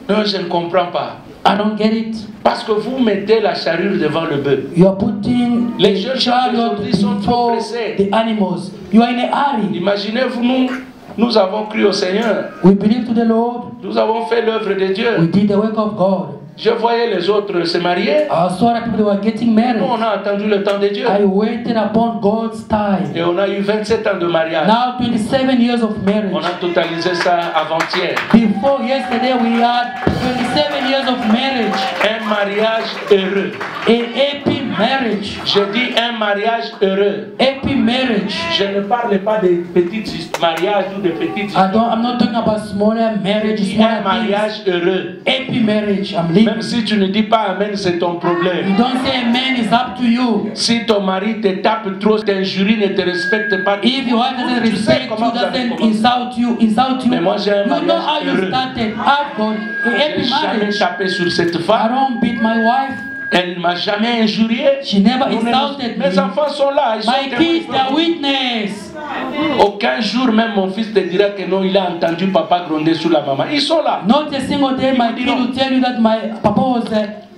Non, je ne comprends pas. I don't get it. Parce que vous mettez la charrue devant le bœuf. You are putting Les the jeunes gens chariot d'aujourd'hui sont trop before pressés. the animals. You are in a hurry. Imaginez-vous, nous avons cru au Seigneur. We believe to the Lord. Nous avons fait l'œuvre de We Dieu. did the work of God. Je voyais les autres se marier. I saw that people were getting married. Nous, on a attendu le temps de Dieu. I waited upon God's time. Et on a eu 27 ans de mariage. Now 27 years of On marriage. a totalisé ça avant-hier. Before yesterday we had 27 years of marriage. Un mariage heureux. A happy marriage. Je dis un mariage heureux. Happy marriage. Je ne parle pas des petits mariages ou des petites I'm not talking about smaller marriage, Je dis un smaller things. mariage heureux. Happy marriage. I'm living. Même si tu ne dis pas Amen, c'est ton You problème. don't say amen, it's up to you. Si ton mari te tape trop, t'injurie, ne te respecte pas, If your wife doesn't tu sais respect you, comment vous avez doesn't commencé. insult you, Mais moi, j'ai un you know mariage how you heureux. started. I've got a Je n'ai happy jamais marriage. tapé sur cette I femme. don't beat my wife. Elle ne m'a jamais injurié. She never Nous ne- insulted me. Mes enfants sont là. Ils sont My témoins. kids, they're witness. Aucun jour, même mon fils te dira que non, il a entendu papa gronder sur la maman. Ils sont là. Not a single day my kid will tell you that my papa was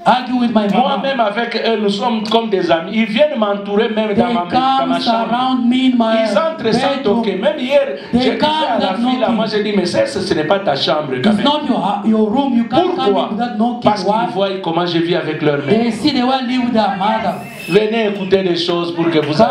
arguing with my mom. Moi-même avec eux, nous sommes comme des amis. Ils viennent m'entourer même They dans ma come chambre. surround me in my Ils entrent sans bedroom. toquer. Même hier, They j'ai dit come à la without fille là, knocking. moi j'ai dit, mais ce n'est pas ta chambre quand It's même. not your room. You can't come Pourquoi? in without knocking. Parce qu'ils Why? voient comment je vis avec leur mère. They see they will live with their mother. Venez écouter des choses pour que vous Come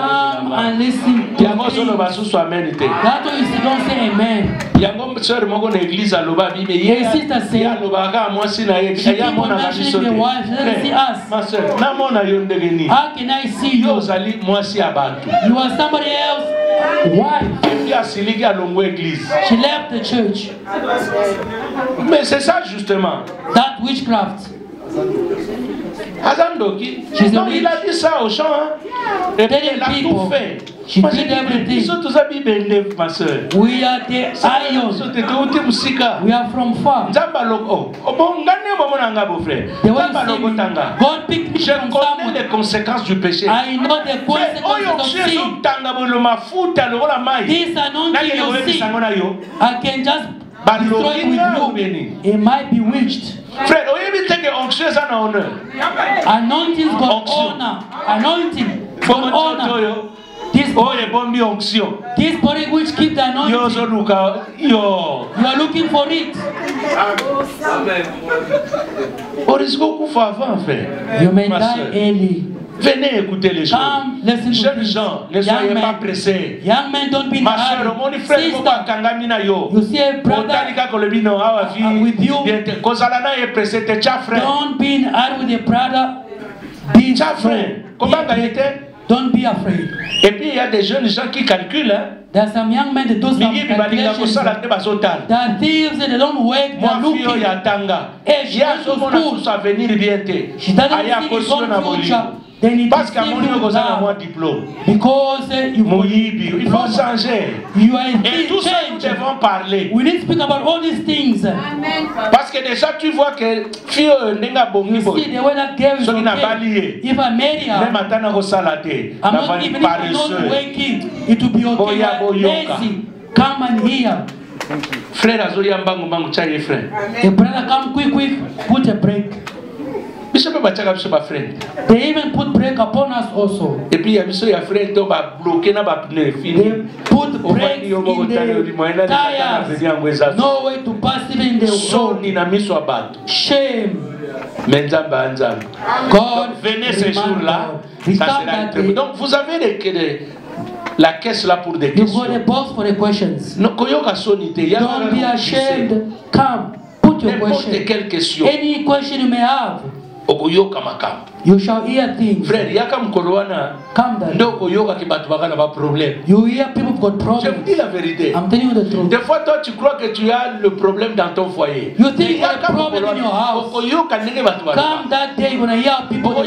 allez and listen to yango things. solo basusu amen te. That's why you say, don't say amen. Yango sœur moko na église aloba bibe Yes, sister say- ye alobaka mwasi na ye She ya keep on mona mentioning biso te. the wife, she doesn't see us. Ma sœur, na mona yo ndenge nini? How can I see Yo you? ozali mwasi ya bato. You are somebody else. Why? Epi asiliki alongo église. She left the church. Mais c'est ça justement. That witchcraft. Azandoki. Non, il a dit ça au chant. Hein. Et puis il a tout fait. Moi, j'ai dit, ils sont tous habillés, ma soeur. We are the iron. We are from far. The way God picked me je from connais somewhere. les conséquences du péché. I know the consequences of sin. This anointing you see, I can just destroy it with you. It might be bewitched. Frère, Anointing's got honor. Anointing got honor. This body which keeps the anointing, you are looking for it. You may die early. Venez écouter les choses. Come, listen to Jeunes this. gens, ne soyez pas pressés. Young men, don't be in a Ma soeur, mon hurry. frère, You see a brother with you. Don't be in a hurry with a brother. Be free. Don't be afraid. Et puis il y a des jeunes gens qui calculent. Hein. There are some young men that do some calculations. There are thieves that they don't wait. They are looking. Hey, she went to school. She doesn't see his own future. Then it is diplôme. Because il faut changer. You are Et tout ça, nous devons parler. We need to speak about all these things. Parce que déjà, tu vois que You see the way that girl is okay. If I marry her, I'm not even not waking. It will be okay. Lazy. Come and hear. Frère, frère. The brother come quick, put a break. They even put brake upon us also. Et puis il y a des frères qui ont bloqué na ba pneu fini. They put brakes in the tires. No way to pass even in the road. Shame. God, venez ce jour-là, ça sera très bon. Donc vous avez la caisse là pour des questions. You got a box for the questions. Don't be ashamed. Come, put your question. Any question you may have. You shall hear things. Frère, Come down. You hear people got problems. Je vous dis la vérité. I'm telling you the truth. Des fois, toi, tu crois que tu as le problème dans ton foyer. You think you have a problem in your house. Come that day, you're going to hear people talk.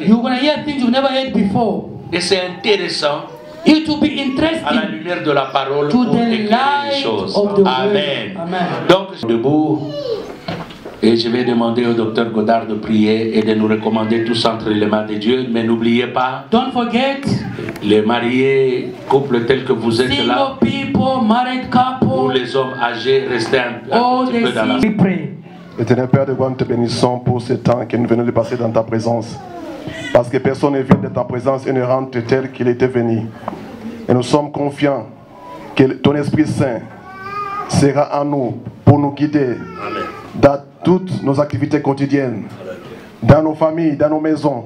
You're going to hear things you've never heard before. Et c'est intéressant. It will be interesting à la lumière de la parole to pour the éclairer light les choses. of the Amen. word. Amen. Donc, debout. Et je vais demander au docteur Godard de prier et de nous recommander tous entre les mains de Dieu. Mais n'oubliez pas, don't forget, les mariés, couples tels que vous êtes là, people, married couple, ou les hommes âgés, restez un petit peu dans la... Éternel Père de gloire, nous te bénissons pour ce temps que nous venons de passer dans ta présence. Parce que personne ne vient de ta présence et ne rentre tel qu'il était venu. Et nous sommes confiants que ton Esprit Saint sera en nous pour nous guider. Amen. Dans toutes nos activités quotidiennes, dans nos familles, dans nos maisons,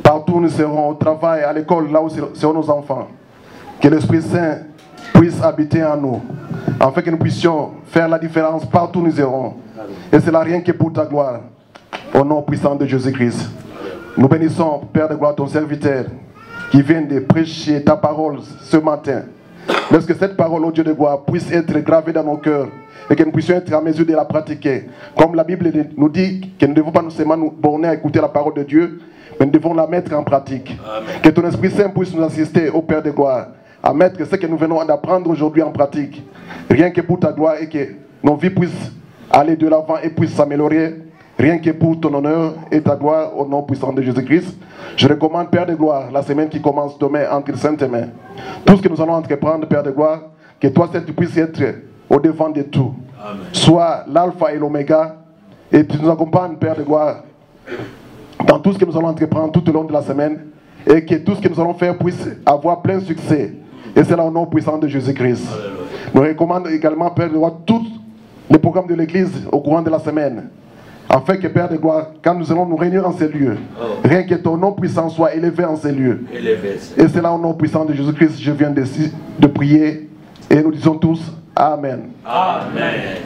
partout où nous serons, au travail, à l'école, là où seront nos enfants. Que l'Esprit Saint puisse habiter en nous, afin que nous puissions faire la différence partout où nous irons. Et cela rien que pour ta gloire, au nom puissant de Jésus-Christ. Nous bénissons, Père de gloire, ton serviteur, qui vient de prêcher ta parole ce matin. Laisse que cette parole, ô Dieu de gloire, puisse être gravée dans nos cœurs et que nous puissions être en mesure de la pratiquer. Comme la Bible nous dit que nous ne devons pas nous seulement nous borner à écouter la parole de Dieu, mais nous devons la mettre en pratique. Amen. Que ton Esprit Saint puisse nous assister, ô Père de gloire, à mettre ce que nous venons d'apprendre aujourd'hui en pratique. Rien que pour ta gloire et que nos vies puissent aller de l'avant et puissent s'améliorer. Rien que pour ton honneur et ta gloire, au nom puissant de Jésus-Christ. Je recommande, Père de gloire, la semaine qui commence demain entre saintes mains. Tout ce que nous allons entreprendre, Père de gloire, que toi, tu puisses être au devant de tout. Amen. Sois l'alpha et l'oméga, et tu nous accompagnes, Père de gloire, dans tout ce que nous allons entreprendre tout au long de la semaine, et que tout ce que nous allons faire puisse avoir plein succès. Et c'est là au nom puissant de Jésus-Christ. Nous recommandons également, Père de gloire, tous les programmes de l'Église au courant de la semaine. Afin que, Père de gloire, quand nous allons nous réunir en ces lieux, rien que ton nom puissant soit élevé en ces lieux. Et c'est là au nom puissant de Jésus-Christ, je viens de prier. Et nous disons tous Amen. Amen.